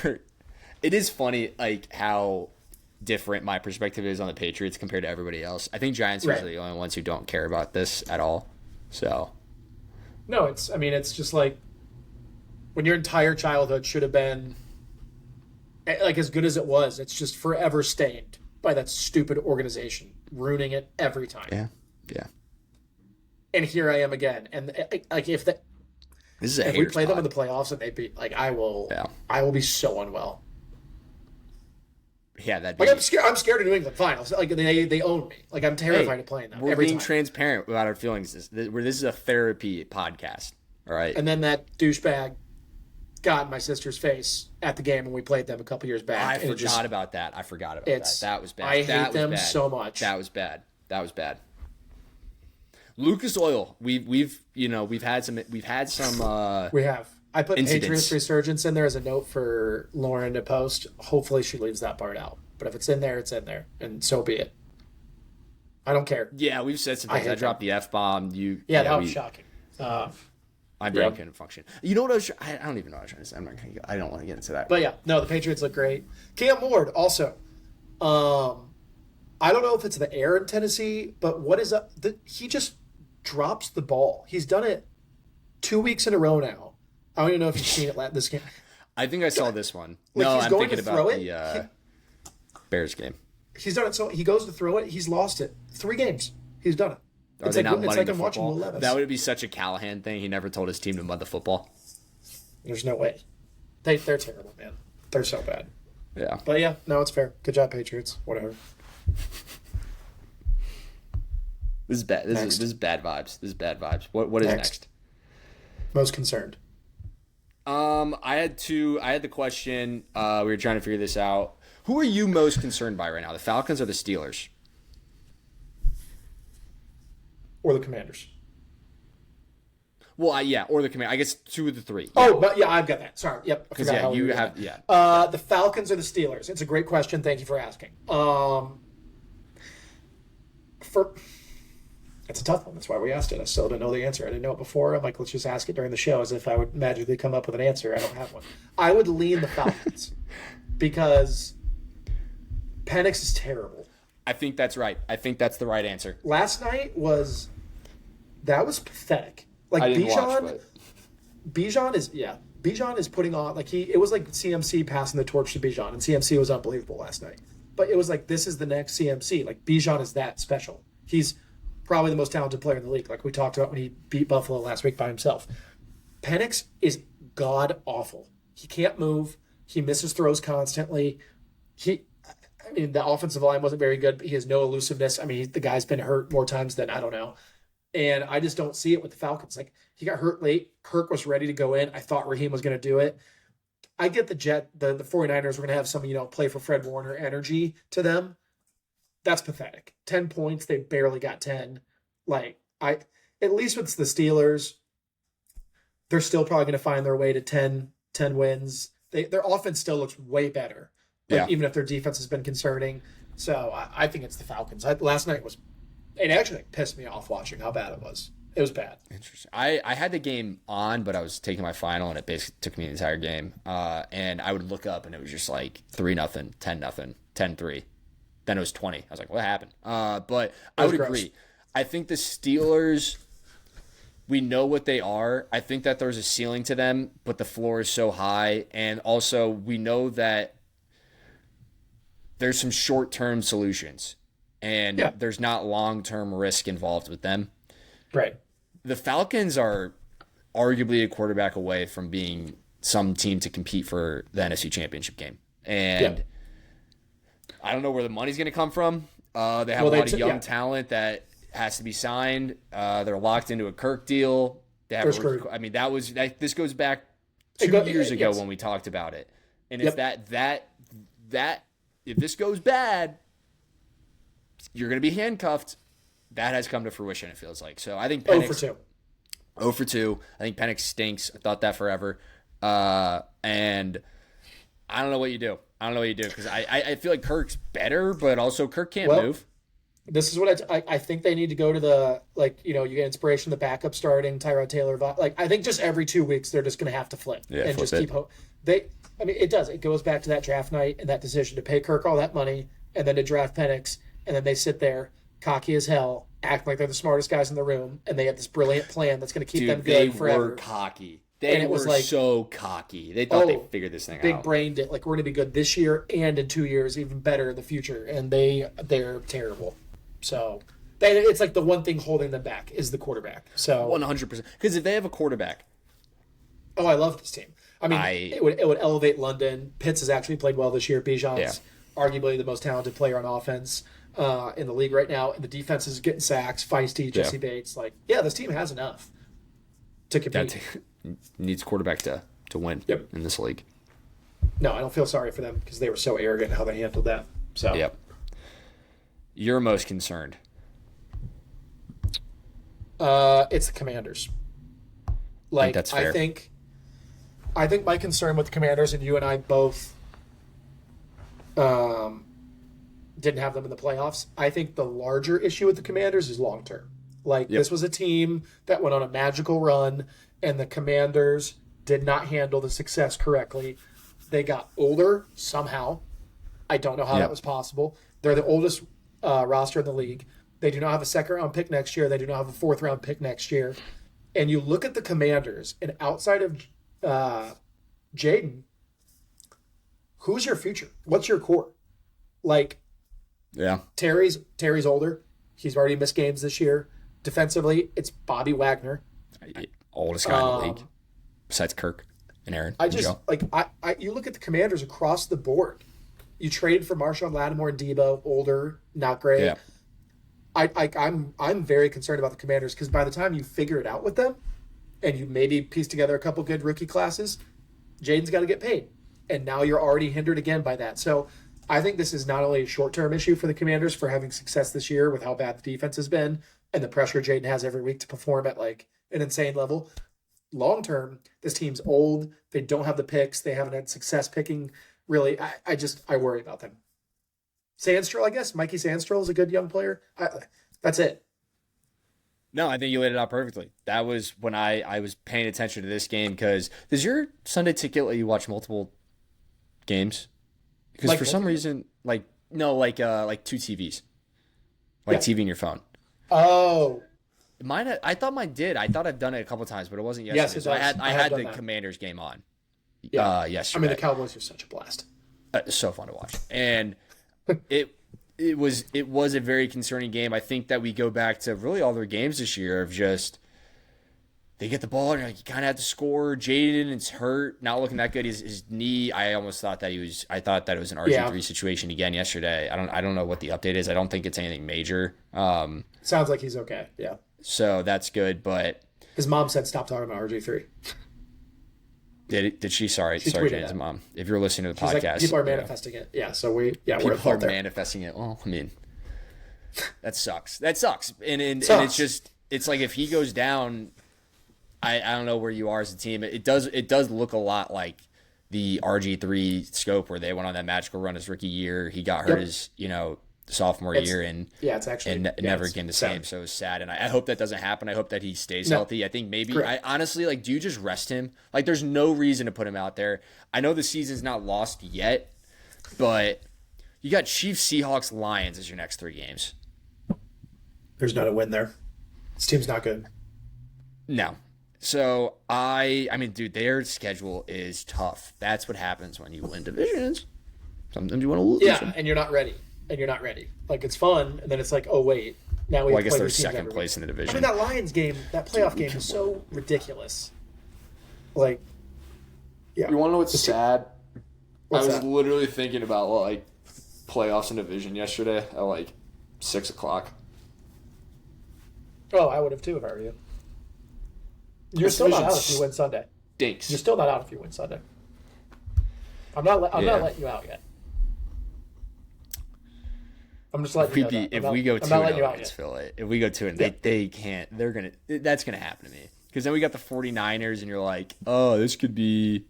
It is funny, like, how different my perspective is on the Patriots compared to everybody else. I think Giants fans are the only ones who don't care about this at all. So, no, it's just like when your entire childhood should have been like as good as it was. It's just forever stained by that stupid organization, ruining it every time. Yeah. And here I am again, and like if we play them in the playoffs and they beat, like I will be so unwell. Yeah, that'd be... Like I'm scared of New England finals. Like they own me. Like I'm terrified of playing them. We're being transparent about our feelings. This is a therapy podcast, all right? And then that douchebag got in my sister's face at the game when we played them a couple years back. I forgot about that. That was bad. I hate them so much. That was bad. Lucas Oil. We've had some. We have. I put incidents. Patriots resurgence in there as a note for Lauren to post. Hopefully she leaves that part out. But if it's in there, it's in there, and so be it. I don't care. Yeah, we've said some things. I dropped the F-bomb. That was shocking. My brain couldn't function. You know what I don't even know what I was trying to say. I'm not gonna. I don't want to get into that. But yeah, no, the Patriots look great. Cam Ward also. I don't know if it's the air in Tennessee, but what is up? He just drops the ball. He's done it 2 weeks in a row now. I don't even know if you've seen it this game. I think I saw this one. Like no, I'm thinking about the Bears game. He's done it, so he goes to throw it. He's lost it 3 games. He's done it. It's like I'm watching Will Levis. That would be such a Callahan thing. He never told his team to mud the football. There's no way. They're terrible, man. They're so bad. Yeah. But yeah, no, it's fair. Good job, Patriots. Whatever. This is bad. This is bad vibes. What is next? Most concerned. I had the question. We were trying to figure this out. Who are you most concerned by right now? The Falcons or the Steelers? Or the Commanders. Well, or the Commanders. I guess 2 of the 3. Yeah. Oh, but I've got that. Sorry. Yep. Because you have. The Falcons or the Steelers? It's a great question. Thank you for asking. It's a tough one. That's why we asked it. I still don't know the answer. I didn't know it before. I'm like, let's just ask it during the show as if I would magically come up with an answer. I don't have one. I would lean the Falcons because Penix is terrible. I think that's right. I think that's the right answer. Last night was pathetic. Like I didn't watch, Bijan is putting on it was like CMC passing the torch to Bijan, and CMC was unbelievable last night. But it was like this is the next CMC. Like Bijan is that special. He's probably the most talented player in the league, like we talked about when he beat Buffalo last week by himself. Penix is god awful. He can't move. He misses throws constantly. The offensive line wasn't very good, but he has no elusiveness. The guy's been hurt more times than I don't know. And I just don't see it with the Falcons. Like, he got hurt late. Kirk was ready to go in. I thought Raheem was going to do it. I get the 49ers were going to have some, play for Fred Warner energy to them. That's pathetic. 10 points. They barely got 10. At least with the Steelers, they're still probably going to find their way to 10 wins. Their offense still looks way better. Even if their defense has been concerning. So I think it's the Falcons. Last night it actually pissed me off watching how bad it was. It was bad. Interesting. I had the game on, but I was taking my final, and it basically took me the entire game. And I would look up, and it was just like 3-0, 10-0, 10-3. Then it was 20. I was like, what happened? But I would agree. I think the Steelers, we know what they are. I think that there's a ceiling to them, but the floor is so high. And also, we know that there's some short-term solutions, and there's not long-term risk involved with them. Right. The Falcons are arguably a quarterback away from being some team to compete for the NFC Championship game. And I don't know where the money's going to come from. They have a lot of young talent that has to be signed. They're locked into a Kirk deal. They have this goes back 2 years ago when we talked about it. And if if this goes bad, you're going to be handcuffed. That has come to fruition, it feels like. So I think Penix, 0 for 2. I think Penix stinks. I thought that forever. And I don't know what you do. Because I feel like Kirk's better, but also Kirk can't move. This is what I think they need to go to the, you get inspiration, the backup starting, Tyrod Taylor. I think just every 2 weeks they're just going to have to flip and just keep hope. It does. It goes back to that draft night and that decision to pay Kirk all that money and then to draft Penix, and then they sit there cocky as hell, act like they're the smartest guys in the room, and they have this brilliant plan that's going to keep them good forever. They were cocky. They were so cocky. They thought they figured this thing out. Big brained it. We're going to be good this year and in 2 years, even better in the future. And they're terrible. So it's like the one thing holding them back is the quarterback. So 100%. Because if they have a quarterback, I love this team. It would elevate London. Pitts has actually played well this year. Bijan's arguably the most talented player on offense in the league right now. And the defense is getting sacks, feisty, Jesse Bates. This team has enough to compete. Needs quarterback to win in this league. No, I don't feel sorry for them because they were so arrogant in how they handled that. So yep. You're most concerned. It's the Commanders. I think that's fair. I think my concern with the Commanders, and you and I both didn't have them in the playoffs. I think the larger issue with the Commanders is long term. This was a team that went on a magical run, and the Commanders did not handle the success correctly. They got older somehow. I don't know how that was possible. They're the oldest roster in the league. They do not have a second-round pick next year. They do not have a fourth-round pick next year. And you look at the Commanders, and outside of Jaden, who's your future? What's your core? Terry's older. He's already missed games this year. Defensively, it's Bobby Wagner. Oldest guy in the league, besides Kirk and Aaron. You look at the Commanders across the board. You traded for Marshawn Lattimore and Debo, older, not great. Yeah. I'm very concerned about the Commanders because by the time you figure it out with them, and you maybe piece together a couple good rookie classes, Jaden's got to get paid, and now you're already hindered again by that. So I think this is not only a short-term issue for the Commanders for having success this year with how bad the defense has been and the pressure Jaden has every week to perform at an insane level. Long-term, this team's old. They don't have the picks. They haven't had success picking. Really, I worry about them. Sandstrom, I guess. Mikey Sandstrom is a good young player. That's it. No, I think you laid it out perfectly. That was when I was paying attention to this game because does your Sunday ticket let you watch multiple games? Because for some reason, two TVs, TV in your phone. Oh, mine. I thought mine did. I thought I've done it a couple times, but it wasn't yesterday. Yes, so I had the Commanders game on. Yesterday. The Cowboys are such a blast. So fun to watch, and it was a very concerning game. I think that we go back to really all their games this year of just they get the ball and you kind of have to score. Jaden is hurt, not looking that good. His knee, I almost thought that I thought that it was an RG3 situation again yesterday. I don't know what the update is. I don't think it's anything major. Sounds like he's okay. Yeah. So that's good, but his mom said stop talking about RG3. Did she? Sorry, Jaden's mom. If you're listening to the podcast, people are manifesting it. Yeah, so people are manifesting it. Well, that sucks. And it's like if he goes down, I don't know where you are as a team. It does look a lot like the RG3 scope where they went on that magical run his rookie year. He got hurt his sophomore year and never again the same. So it was sad, and I hope that doesn't happen. I hope that he stays healthy. I think maybe I honestly do you just rest him? There's no reason to put him out there. I know the season's not lost yet, but you got Chiefs, Seahawks, Lions as your next 3 games. There's not a win there. This team's not good. No. So I mean, dude, their schedule is tough. That's what happens when you win divisions. Sometimes you want to lose. Yeah, and you're not ready. It's fun, and then it's oh wait, now we. Well, I guess they're second place in the division. That Lions game, that playoff game, is so ridiculous. Yeah. You want to know what's sad? What's I was that? literally thinking about playoffs in division yesterday at 6:00. Oh, I would have too if I were you. You're still not out if you win Sunday. Stinks. You're still not out if you win Sunday. I'm not letting you out yet. I'm just letting you know that. If we go 2-0 against Philly, if we go 2-0, they can't. That's gonna happen to me. Because then we got the 49ers, and you're like, oh, this could be.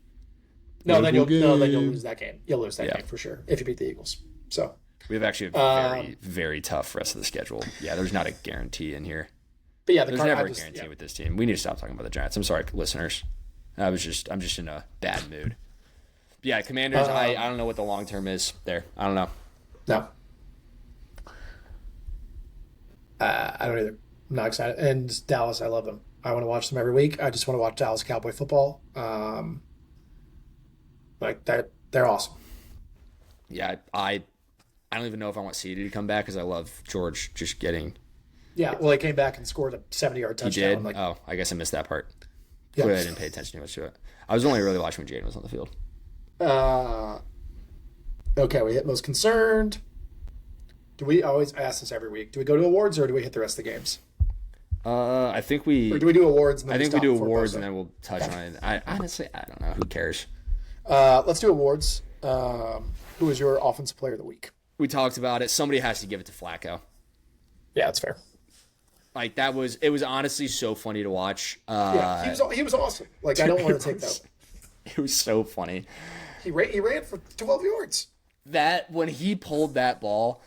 Then you'll lose that game. You'll lose that game for sure if you beat the Eagles. So we have actually a very, very tough rest of the schedule. Yeah, there's not a guarantee in here. But yeah, there's never a guarantee with this team. We need to stop talking about the Giants. I'm sorry, listeners. I'm just in a bad mood. But yeah, Commanders. I don't know what the long term is there. I don't know. No. I don't either. I'm not excited. And Dallas, I love them. I want to watch them every week. I just want to watch Dallas Cowboy football. Like that, they're awesome. Yeah, I don't even know if I want CD to come back because I love George just getting. Yeah, well, he came back and scored a 70-yard touchdown. He did? I guess I missed that part. Yeah. Clearly I didn't pay attention too much to it. I was only really watching when Jaden was on the field. Okay, we hit most concerned. Do we always ask this every week? Do we go to awards or do we hit the rest of the games? I think we. Or do we do awards? And then I think we do awards and then we'll touch on it. I don't know. Who cares? Let's do awards. Who was your offensive player of the week? We talked about it. Somebody has to give it to Flacco. Yeah, that's fair. Like it was honestly so funny to watch. He was awesome. Like I don't want to take that. It was so funny. He ran for 12 yards. That when he pulled that ball,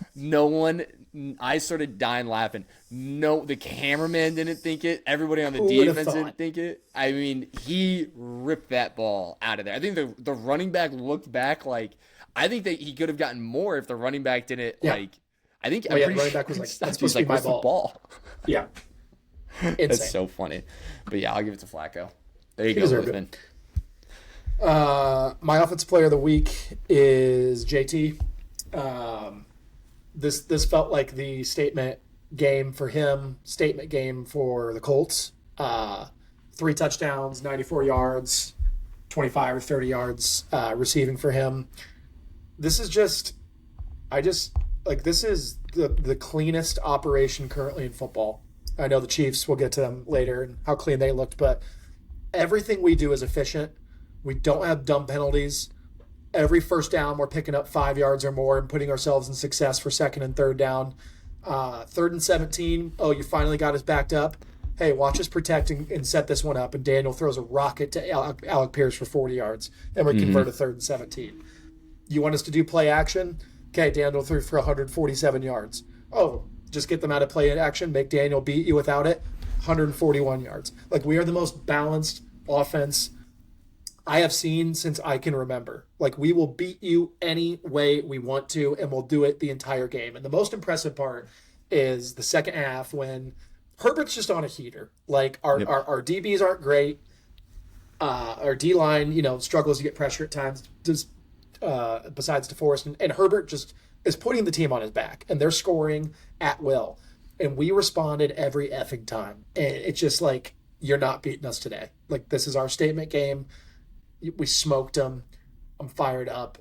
I started dying laughing. No, the cameraman didn't think it. Everybody on the defense didn't think it. I mean, he ripped that ball out of there. I think the running back looked back like I think that he could have gotten more if the running back didn't like. I think the running back was like, "That's supposed to be my ball." Yeah, that's so funny. But yeah, I'll give it to Flacco. There you go, Wolfman. My offensive player of the week is JT. This felt like the statement game for him, statement game for the Colts. 3 touchdowns, 94 yards, 25 or 30 yards receiving for him. This is this is the cleanest operation currently in football. I know the Chiefs, we'll get to them later and how clean they looked, but everything we do is efficient. We don't have dumb penalties. Every first down, we're picking up 5 yards or more and putting ourselves in success for second and third down. 3rd and 17, you finally got us backed up. Hey, watch us protect and set this one up. And Daniel throws a rocket to Alec Pierce for 40 yards, and we convert a 3rd and 17. You want us to do play action? Okay, Daniel threw for 147 yards. Oh, just get them out of play action, make Daniel beat you without it, 141 yards. Like, we are the most balanced offense I have seen since I can remember. Like, we will beat you any way we want to, and we'll do it the entire game. And the most impressive part is the second half when Herbert's just on a heater. Like, our DBs aren't great. Our D-line, struggles to get pressure at times, just besides DeForest. And Herbert just is putting the team on his back, and they're scoring at will. And we responded every effing time. And it's just like, you're not beating us today. Like, this is our statement game. We smoked them. I'm fired up.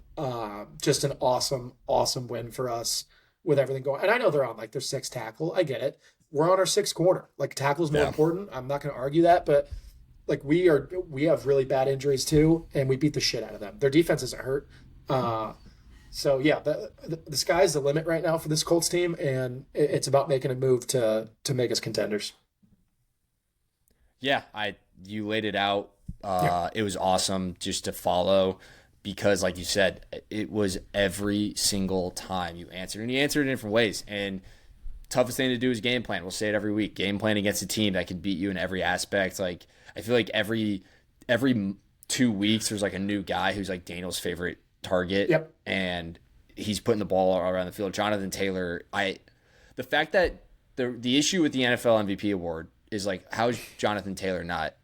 Just an awesome, awesome win for us with everything going. And I know they're on their 6th tackle. I get it. We're on our 6th corner. Like, tackle is more important. I'm not going to argue that, but we have really bad injuries too, and we beat the shit out of them. Their defense isn't hurt. So yeah, the sky's the limit right now for this Colts team, and it's about making a move to make us contenders. Yeah, you laid it out. It was awesome just to follow because, like you said, it was every single time you answered. And you answered in different ways. And toughest thing to do is game plan. We'll say it every week. Game plan against a team that can beat you in every aspect. Like, I feel like every 2 weeks there's a new guy who's Daniel's favorite target. Yep. And he's putting the ball around the field. Jonathan Taylor, the fact that the issue with the NFL MVP award is how is Jonathan Taylor not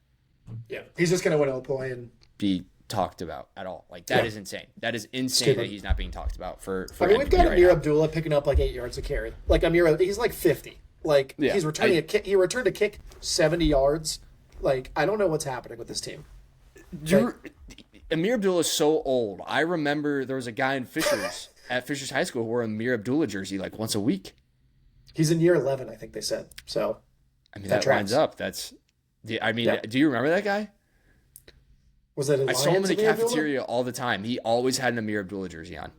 he's just going to win Illinois and be talked about at all. That is insane. That is insane Stupid. That he's not being talked about for we've got Amir Abdullah picking up 8 yards a carry. Amir, he's 50. He's returning a kick. He returned a kick 70 yards. I don't know what's happening with this team. Amir Abdullah is so old. I remember there was a guy in Fishers at Fishers High School who wore a Amir Abdullah jersey once a week. He's in year 11, I think they said. So that lines up. Do you remember that guy? Was it? I saw him in the cafeteria all the time. He always had an Amir Abdullah jersey on.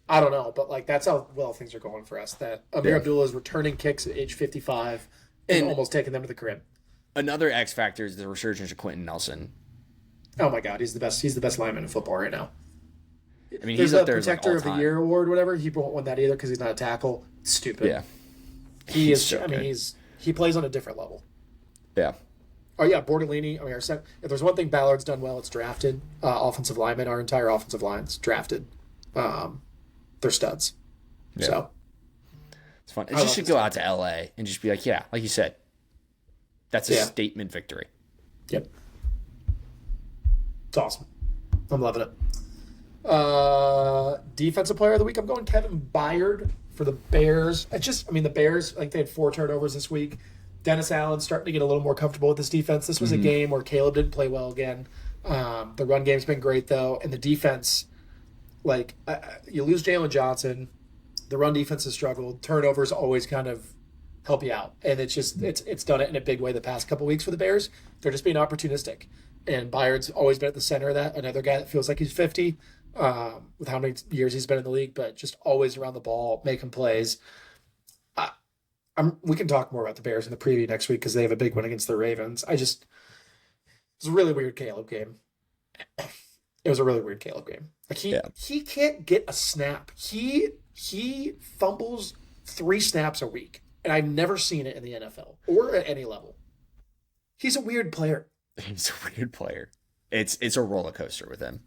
I don't know, but that's how well things are going for us. That Amir Abdullah is returning kicks at age 55 and almost taking them to the crib. Another X factor is the resurgence of Quentin Nelson. Oh my God, he's the best. He's the best lineman in football right now. I mean, There's he's up a there as like protector of the all-time. year award, whatever. He won't win that either because he's not a tackle. Stupid. Yeah, he is. so I mean, good. he plays on a different level. Yeah, Oh yeah, Bortolini. I mean, if there's one thing Ballard's done well, it's drafted offensive linemen. Our entire offensive line's drafted. They're studs. Yeah. So it's fun. It I just love should this go out to LA and just be like, yeah, like you said, that's a Yeah. statement victory. yep, it's awesome. I'm loving it. Defensive player of the week. I'm going Kevin Byard for the Bears. The Bears, like they had 4 turnovers this week. Dennis Allen's starting to get a little more comfortable with this defense. This was a game where Caleb didn't play well again. The run game's been great though, and the defense, like you lose Jalen Johnson, the run defense has struggled. Turnovers always kind of help you out, and it's done it in a big way the past couple weeks for the Bears. They're just being opportunistic, and Byard's always been at the center of that. Another guy that feels like he's 50, with how many years he's been in the league, but just always around the ball, making plays. We can talk more about the Bears in the preview next week because they have a big one against the Ravens. It's a really weird Caleb game. It was a really weird Caleb game. Like he can't get a snap. He fumbles 3 snaps a week, and I've never seen it in the NFL or at any level. He's a weird player. He's a weird player. It's a roller coaster with him.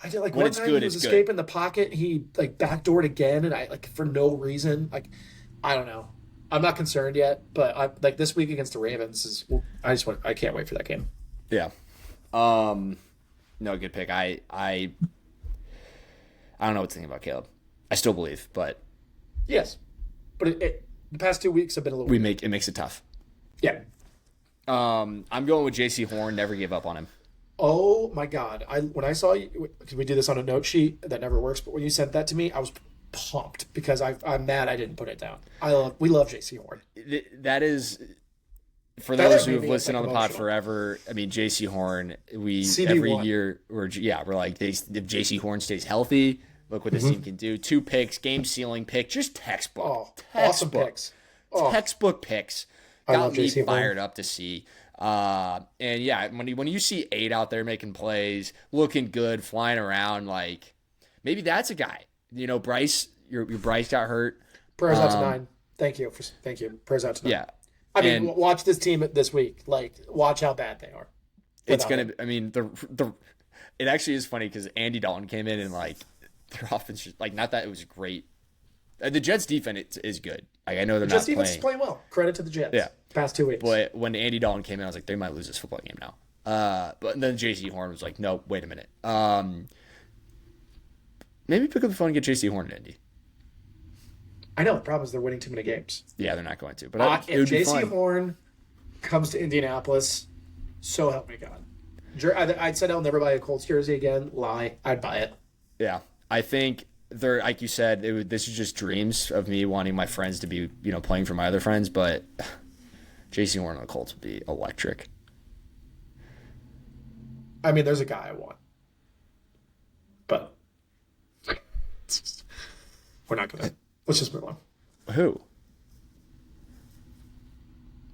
I did like When one it's time good, he was it's good. escaping the pocket. He like backdoored again, and I for no reason. I don't know. I'm not concerned yet, but I like this week against the Ravens I can't wait for that game. Yeah. No, good pick. I don't know what to think about Caleb. I still believe, but Yes, but the past 2 weeks have been a little. it makes it tough. Yeah. I'm going with J.C. Horn. Never give up on him. Oh my God! When I saw you, because we do this on a note sheet that never works, but when you sent that to me, I was pumped because I'm mad I didn't put it down. We love J.C. Horn. That is, for That those made who've me, listened on the pod emotional. forever. I mean, J.C. Horn. CB1. Every year we're like, if J.C. Horn stays healthy, look what this team can do. 2 picks, game sealing pick, just textbook. Oh, textbook. awesome picks. Oh, Textbook picks. I Got love me J.C. Horn. fired up to see. And yeah, when you see 8 out there making plays, looking good, flying around, like maybe that's a guy. Bryce, your Bryce got hurt. prayers out to 9. Thank you. Prayers out to 9. Yeah, I mean, and watch this team this week. Like, watch how bad they are. it's Without gonna. him. I mean, it actually is funny because Andy Dalton came in and like their offense, like not that it was great. The Jets' defense is good. Like, I know they're Jets not defense is playing, playing well. Credit to the Jets. Yeah. Past 2 weeks. but when Andy Dalton came in, I was like, they might lose this football game now. But then J.C. Horn was like, no, wait a minute. Maybe pick up the phone and get J.C. Horn in Indy. I know the problem is they're winning too many games. Yeah, they're not going to. But it If would be J.C. fun. Horn comes to Indianapolis, so help me God. I'd said I'll never buy a Colts jersey again. Lie. I'd buy it. Yeah, I think they're like you said. This is just dreams of me wanting my friends to be, playing for my other friends. But J.C. Horn on the Colts would be electric. I mean, there's a guy I want. But we're not going to. Let's just move on. Who?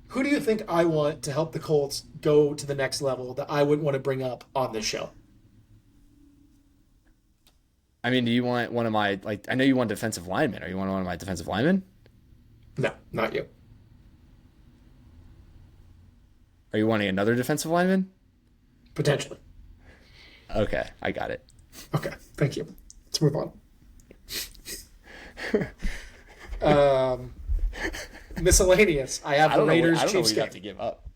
Who do you think I want to help the Colts go to the next level that I would want to bring up on this show? I mean, do you want one of my I know you want defensive linemen. Are you want one of my defensive linemen? No, not you. Are you wanting another defensive lineman? Potentially. Okay, I got it. Okay, thank you. Let's move on. Miscellaneous. I have the Raiders I don't know Chiefs what you game. have to give up.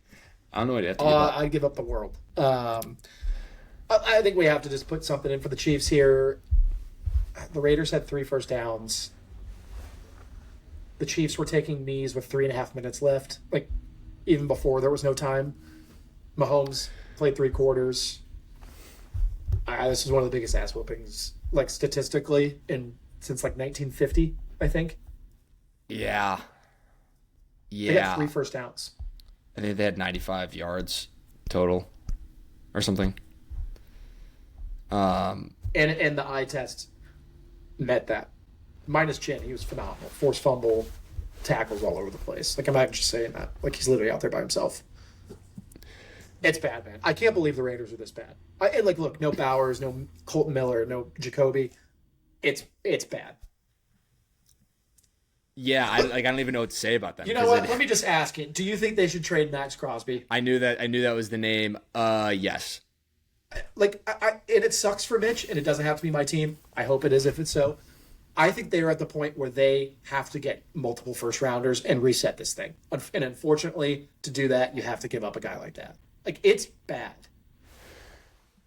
I don't know what you have to give up. I'd give up the world. I think we have to just put something in for the Chiefs here. The Raiders had 3 first downs. The Chiefs were taking knees with 3.5 minutes left. Like, even before there was no time. Mahomes played 3 quarters. This is one of the biggest ass whoopings, like statistically, since like 1950, I think. Yeah. They got 3 first downs. I think they had 95 yards total or something. And the eye test met that. Minus Chin, he was phenomenal. Forced fumble, tackles all over the place. Like, I'm not just saying that. Like, he's literally out there by himself. It's bad, man. I can't believe the Raiders are this bad. And like, look, no Bowers, no Colton Miller, no Jacoby. It's bad. Yeah, I don't even know what to say about them. You know what? Let me just ask you. Do you think they should trade Max Crosby? I knew that was the name. Yes. Like, and it sucks for Mitch, and it doesn't have to be my team. I hope it is if it's so. I think they are at the point where they have to get multiple first rounders and reset this thing. And unfortunately, to do that, you have to give up a guy like that. Like, it's bad.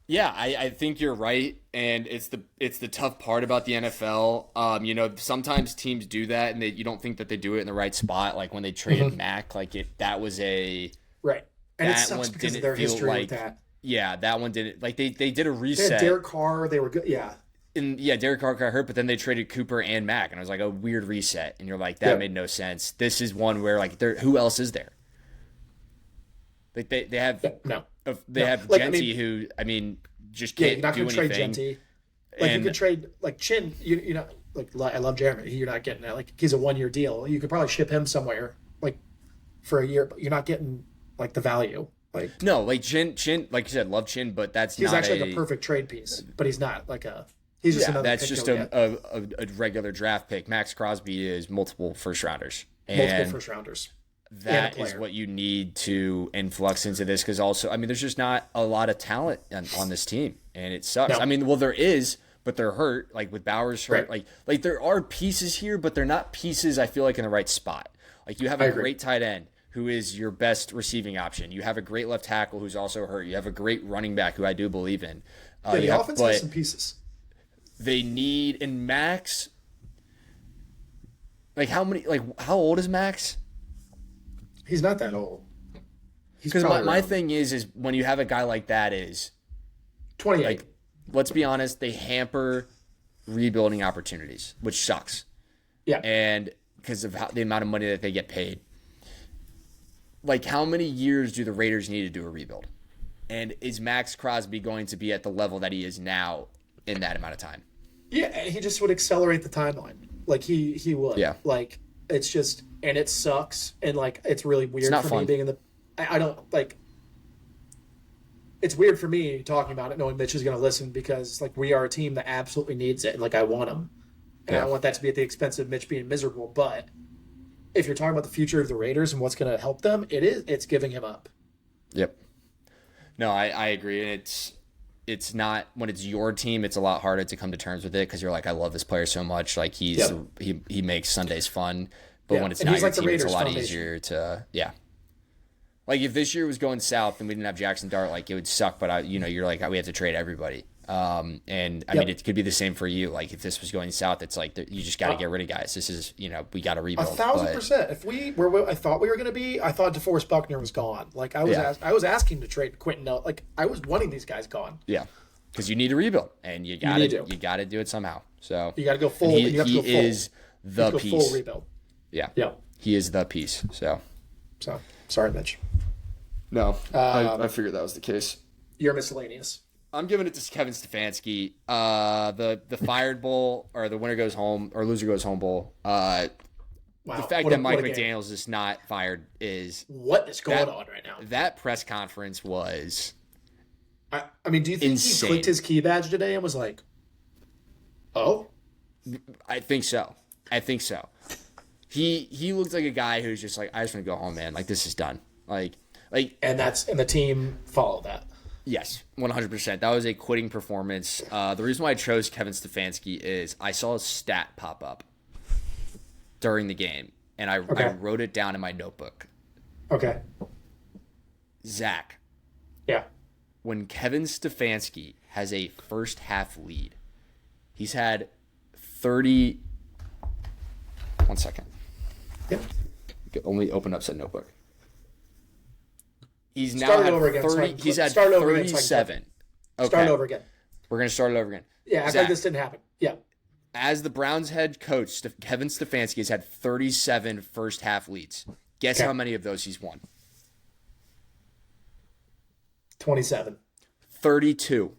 Yeah, I think you're right, and it's the tough part about the NFL. Sometimes teams do that, and you don't think that they do it in the right spot. Like when they traded Mac, that was a right, and it sucks because of their history with that. Yeah, that one didn't. Like they did a reset. They had Derek Carr, they were good. Yeah. And yeah, Derek Carr got hurt, but then they traded Cooper and Mac, and it was like a weird reset. And you're like, that made no sense. This is one where who else is there? Like they have have like, Genty, who just can't you're not do gonna anything. trade Genty. Like you could trade like Chin. You know, like I love Jeremy. You're not getting that. Like he's a 1 year deal. You could probably ship him somewhere like for a year, but you're not getting like the value. Like no, like Chin, like you said, love Chin, but he's actually like a perfect trade piece. But he's not like a. He's just another. That's just a regular draft pick. Max Crosby is multiple first rounders. That is what you need to influx into this, because also, there's just not a lot of talent on this team, and it sucks. No. There is, but they're hurt. Like with Bowers hurt, right. like there are pieces here, but they're not pieces I feel like in the right spot. Like you have a great tight end who is your best receiving option. You have a great left tackle who's also hurt. You have a great running back who I do believe in. The offense has some pieces. They need, and Max, how old is Max? He's not that old. Because my thing is when you have a guy like that is 28. Like, let's be honest, they hamper rebuilding opportunities, which sucks. Yeah. And because of the amount of money that they get paid. Like, how many years do the Raiders need to do a rebuild? And is Max Crosby going to be at the level that he is now in that amount of time? Yeah, he just would accelerate the timeline. Like, he would. Yeah. Like, it's just, and it sucks, and, like, it's really weird for me being in the, I don't, like, it's weird for me talking about it, knowing Mitch is going to listen, because, like, we are a team that absolutely needs it, and, like, I want him. And I want that to be at the expense of Mitch being miserable, but if you're talking about the future of the Raiders and what's going to help them, it's giving him up. Yep. No, I agree. And it's not, when it's your team, it's a lot harder to come to terms with it, because you're like, I love this player so much. Like he makes Sundays fun. But when it's not your team, it's a lot easier to Like if this year was going south and we didn't have Jackson Dart, like it would suck. But you're like, we have to trade everybody. And I mean, it could be the same for you. Like if this was going south, it's like you just got to get rid of guys. This is, we got to rebuild. 1,000%. If we were where I thought we were going to be, I thought DeForest Buckner was gone. Like I was asking to trade Quentin. Like I was wanting these guys gone. Yeah, because you need to rebuild, and you got to do it somehow. So you got to go full. He is the piece. Full rebuild. Yeah. He is the piece. So sorry, Mitch. No, I figured that was the case. You're miscellaneous. I'm giving it to Kevin Stefanski. The fired bowl, or the winner goes home or loser goes home bowl. The fact that Mike McDaniels is not fired is what is going on right now. That press conference was. I mean, do you think he clicked his key badge today and was like, "Oh"? I think so. He looked like a guy who's just like, I just want to go home, man. Like this is done. Like, and the team followed that. Yes, 100%. That was a quitting performance. The reason why I chose Kevin Stefanski is I saw a stat pop up during the game, and I wrote it down in my notebook. Okay. Zach. Yeah. When Kevin Stefanski has a first half lead, he's had 30. 1 second. Yeah. Only open up said notebook. He's now had had 30. He's had 37. Okay. Start over again. We're going to start it over again. Yeah, act like this didn't happen. Yeah. As the Browns head coach, Kevin Stefanski has had 37 first half leads. Guess how many of those he's won? 27. 32.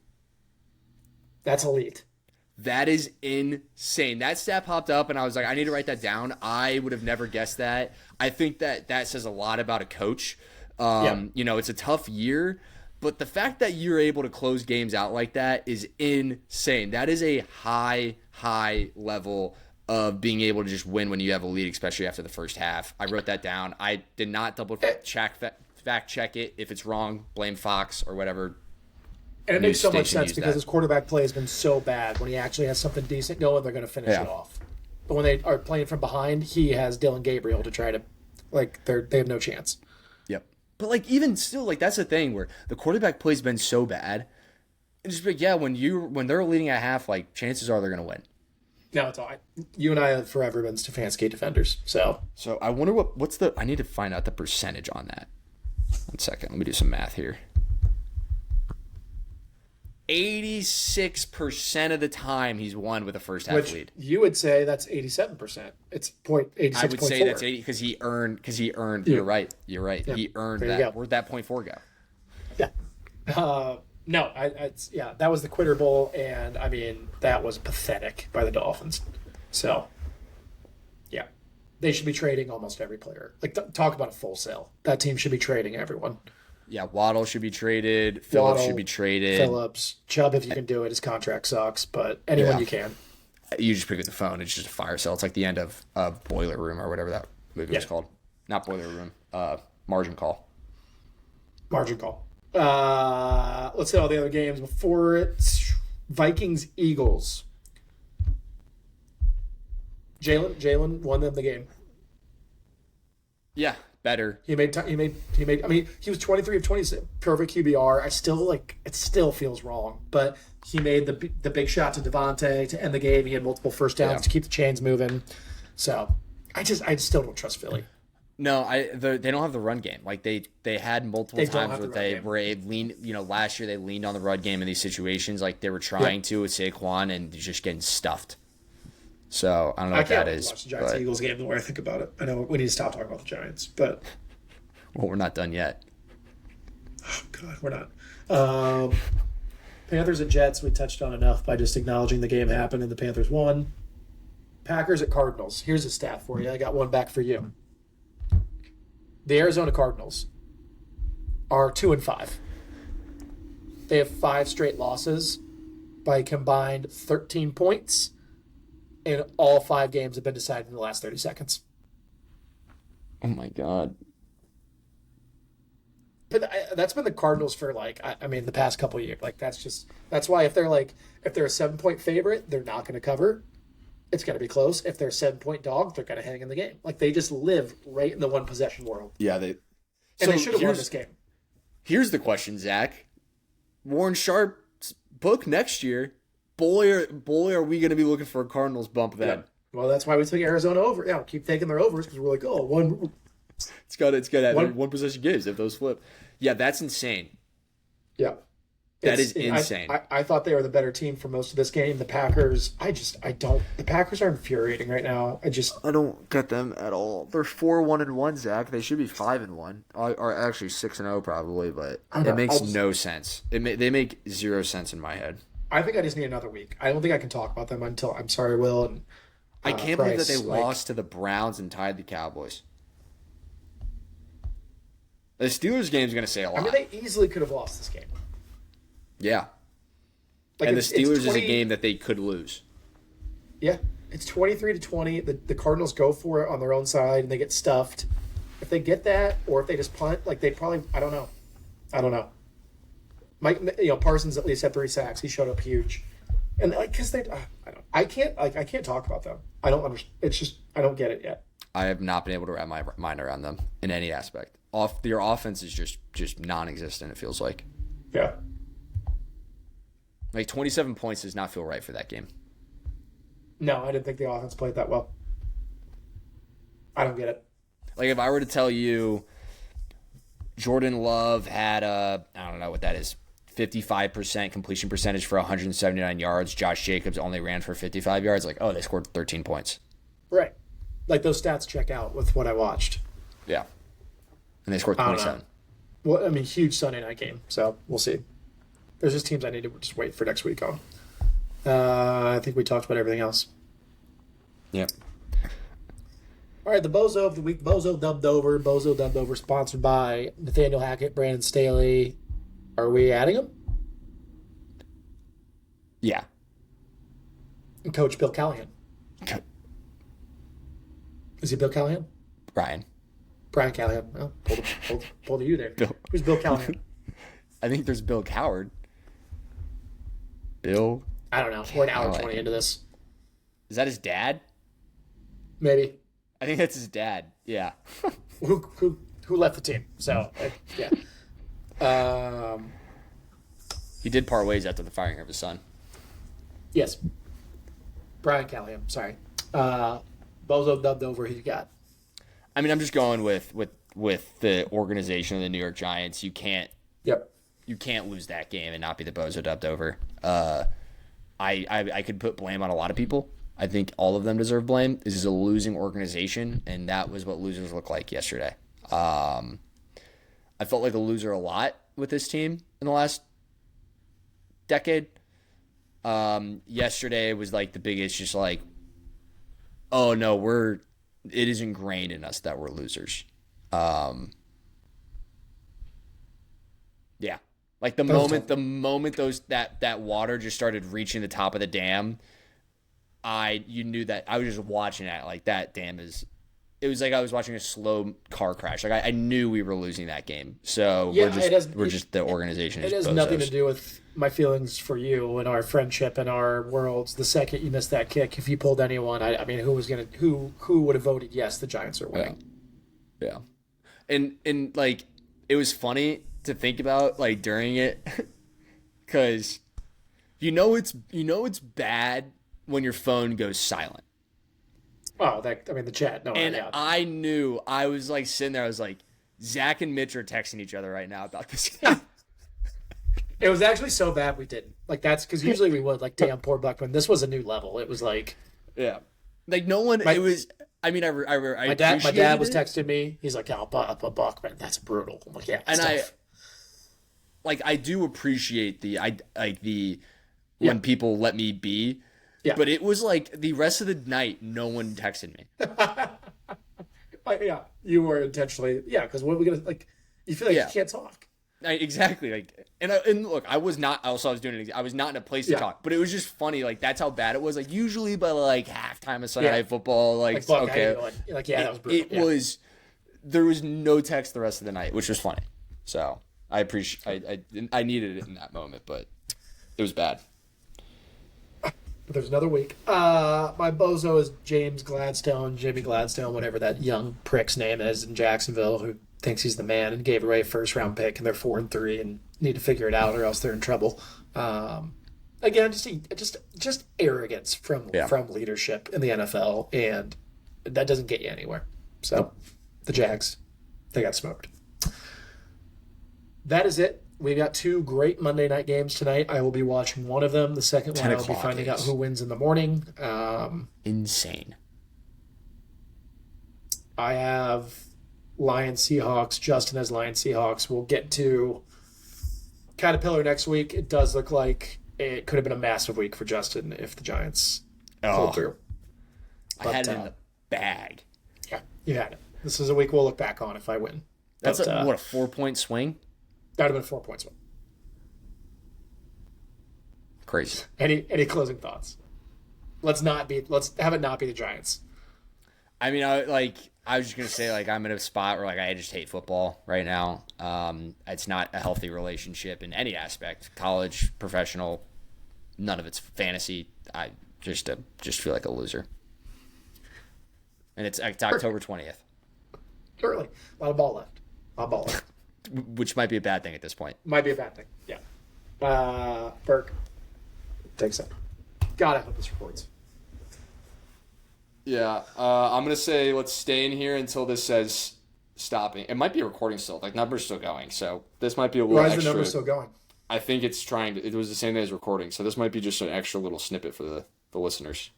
That's elite. That is insane. That stat popped up, and I was like, I need to write that down. I would have never guessed that. I think that says a lot about a coach. It's a tough year, but the fact that you're able to close games out like that is insane. That is a high level of being able to just win when you have a lead, especially after the first fact I wrote that down. I did not fact check it. If it's wrong, blame Fox or whatever. And it makes so much sense because his quarterback play has been so bad. When he actually has something decent going, they're going to finish it off. But when they are playing from behind, he has Dylan Gabriel to try to, they have no chance. Yep. But even still, that's the thing where the quarterback play's been so bad. It's just when they're leading at half, chances are they're going to win. No, it's all right. You and I have forever been Stefanski defenders. So I wonder what's I need to find out the percentage on that. 1 second. Let me do some math here. 86% of the time he's won with a first half lead. You would say that's 87%. It's 86.4. I would say that's 80 because he earned. Yeah. You're right. Yeah. He earned that. Where'd that 0.4 go? Yeah. No, that was the Quitter Bowl, and I mean that was pathetic by the Dolphins. So, yeah, they should be trading almost every player. Talk about a full sale. That team should be trading everyone. Yeah, Waddle should be traded. Phillips should be traded. Phillips, Chubb, if you can do it. His contract sucks, but anyone you can. You just pick up the phone. It's just a fire sale. It's like the end of Boiler Room or whatever that movie was called. Not Boiler Room. Margin Call. Margin Call. Let's say all the other games before it. Vikings, Eagles. Jalen won them the game. Yeah, better. He made. I mean, he was 23 of 26, perfect QBR. I still it still feels wrong, but he made the big shot to Devontae to end the game. He had multiple first downs to keep the chains moving. So I still don't trust Philly. No, they don't have the run game. They had multiple times where they were leaned. Last year they leaned on the run game in these situations. They were trying to with Saquon and just getting stuffed. So I don't know what that is. I can't watch the Giants-Eagles game the more I think about it. I know we need to stop talking about the Giants, but we're not done yet. Oh God, we're not. Panthers and Jets we touched on enough by just acknowledging the game happened and the Panthers won. Packers at Cardinals. Here's a stat for you. I got one back for you. The Arizona Cardinals are 2-5. They have 5 straight losses by combined 13 points, and all 5 games have been decided in the last 30 seconds. Oh my God! But that's been the Cardinals for the past couple of years. That's why if they're a 7-point favorite, they're not going to cover. It's going to be close. If they're a 7-point dog, they're going to hang in the game. They just live right in the one possession world. Yeah, they should have won this game. Here's the question, Zach. Warren Sharp's book next year. Boy, are we going to be looking for a Cardinals bump then. Yeah. Well, that's why we took Arizona over. Yeah, we'll keep taking their overs because we're one. It's got to have one possession games if those flip. Yeah, that's insane. Yeah. That is insane. I thought they were the better team for most of this game. The Packers, the Packers are infuriating right now. I don't get them at all. They're 4-1-1, Zach. They should be 5-1, or actually 6-0 probably, but it makes no sense. They make zero sense in my head. I think I just need another week. I don't think I can talk about them until I'm sorry, Will. And I can't believe that they lost to the Browns and tied the Cowboys. The Steelers game is going to say a lot. They easily could have lost this game. Yeah. And the Steelers is a game that they could lose. Yeah. It's 23-20. The Cardinals go for it on their own side, and they get stuffed. If they get that, or if they just punt, they probably – I don't know. Mike, Parsons at least had 3 sacks. He showed up huge. And, because I can't talk about them. I don't understand. It's just – I don't get it yet. I have not been able to wrap my mind around them in any aspect. Your offense is just non-existent, it feels like. Yeah. 27 points does not feel right for that game. No, I didn't think the offense played that well. I don't get it. If I were to tell you Jordan Love had I don't know what that is, 55% completion percentage for 179 yards. Josh Jacobs only ran for 55 yards. They scored 13 points. Right. Those stats check out with what I watched. Yeah. And they scored 27. Well, huge Sunday night game, so we'll see. There's just teams I need to just wait for next week on. I think we talked about everything else. Yep. All right, the Bozo of the Week, Bozo Dubbed Over. Bozo Dubbed Over, sponsored by Nathaniel Hackett, Brandon Staley. Are we adding him? Yeah. And Coach Bill Callahan. Is he Bill Callahan? Brian Callahan. Oh, pulled you there. Who's Bill Callahan? I think there's Bill Coward. Bill? I don't know. We're an hour 20 into this. Is that his dad? Maybe. I think that's his dad. Yeah. who left the team? So yeah. He did part ways after the firing of his son. Yes. Brian Callahan. Sorry. Bozo Dubbed Over. Who you got? I mean, I'm just going with the organization of the New York Giants. You can't lose that game and not be the Bozo Dubbed Over. I could put blame on a lot of people. I think all of them deserve blame. This is a losing organization, and that was what losers look like yesterday. I felt like a loser a lot with this team in the last decade. Yesterday was like the biggest, just like, oh no, it is ingrained in us that we're losers. Yeah. Like the moment that water just started reaching the top of the dam, you knew that. I was just watching it like that dam it was like I was watching a slow car crash. Like I knew we were losing that game. So yeah, we're just the organization. It has nothing to do with my feelings for you and our friendship and our worlds. The second you missed that kick, if you pulled anyone, I mean, who would have voted yes? The Giants are winning. Yeah. And like it was funny to think about like during it, because it's bad when your phone goes silent. Oh, the chat. No, and I knew, I was like sitting there. I was like, Zach and Mitch are texting each other right now about this. It was actually so bad we didn't. Like that's because usually we would. Like, damn, poor Buckman. This was a new level. It was like, yeah, like no one. It was. I mean, my dad was texting me. He's like, "Oh, Buckman, that's brutal." I'm like, yeah, and I do appreciate when people let me be. Yeah. But it was like the rest of the night, no one texted me. Yeah, you were intentionally. Yeah, because what are we gonna like? You feel like you can't talk. Exactly. Like, and look, I was not. Also, I was doing it. I was not in a place to talk. But it was just funny. Like that's how bad it was. Like usually by like halftime of Sunday Night Football, like okay, like that was brutal. It was. There was no text the rest of the night, which was funny. So I appreciate. I needed it in that moment, but it was bad. But there's another week. My bozo is Jimmy Gladstone, whatever that young prick's name is in Jacksonville, who thinks he's the man and gave away a first-round pick, and they're 4-3 and need to figure it out, or else they're in trouble. Again, just arrogance from leadership in the NFL, and that doesn't get you anywhere. So, the Jags, they got smoked. That is it. We've got 2 great Monday night games tonight. I will be watching one of them. The second one, I'll be finding out who wins in the morning. Insane. I have Lions Seahawks. Justin has Lions Seahawks. We'll get to Caterpillar next week. It does look like it could have been a massive week for Justin if the Giants pulled through. But, I had it in the bag. Yeah, you had it. This is a week we'll look back on if I win. That's a 4-point swing? That would have been 4 points. Crazy. Any closing thoughts? Let's have it not be the Giants. I mean, I was just gonna say, like, I'm in a spot where like I just hate football right now. It's not a healthy relationship in any aspect, college, professional, none of it's fantasy. I just feel like a loser. And it's October 20th. Early. A lot of ball left. Which might be a bad thing at this point. Might be a bad thing, yeah. Burke, take some. God, I hope this records. Yeah, I'm going to say let's stay in here until this says stopping. It might be recording still. Like, number's still going, so this might be a little extra. Why is the number still going? I think it's trying to. It was the same day as recording, so this might be just an extra little snippet for the listeners.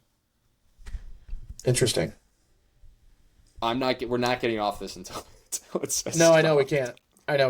Interesting. We're not getting off this until it says No, stop. I know we can't. I know.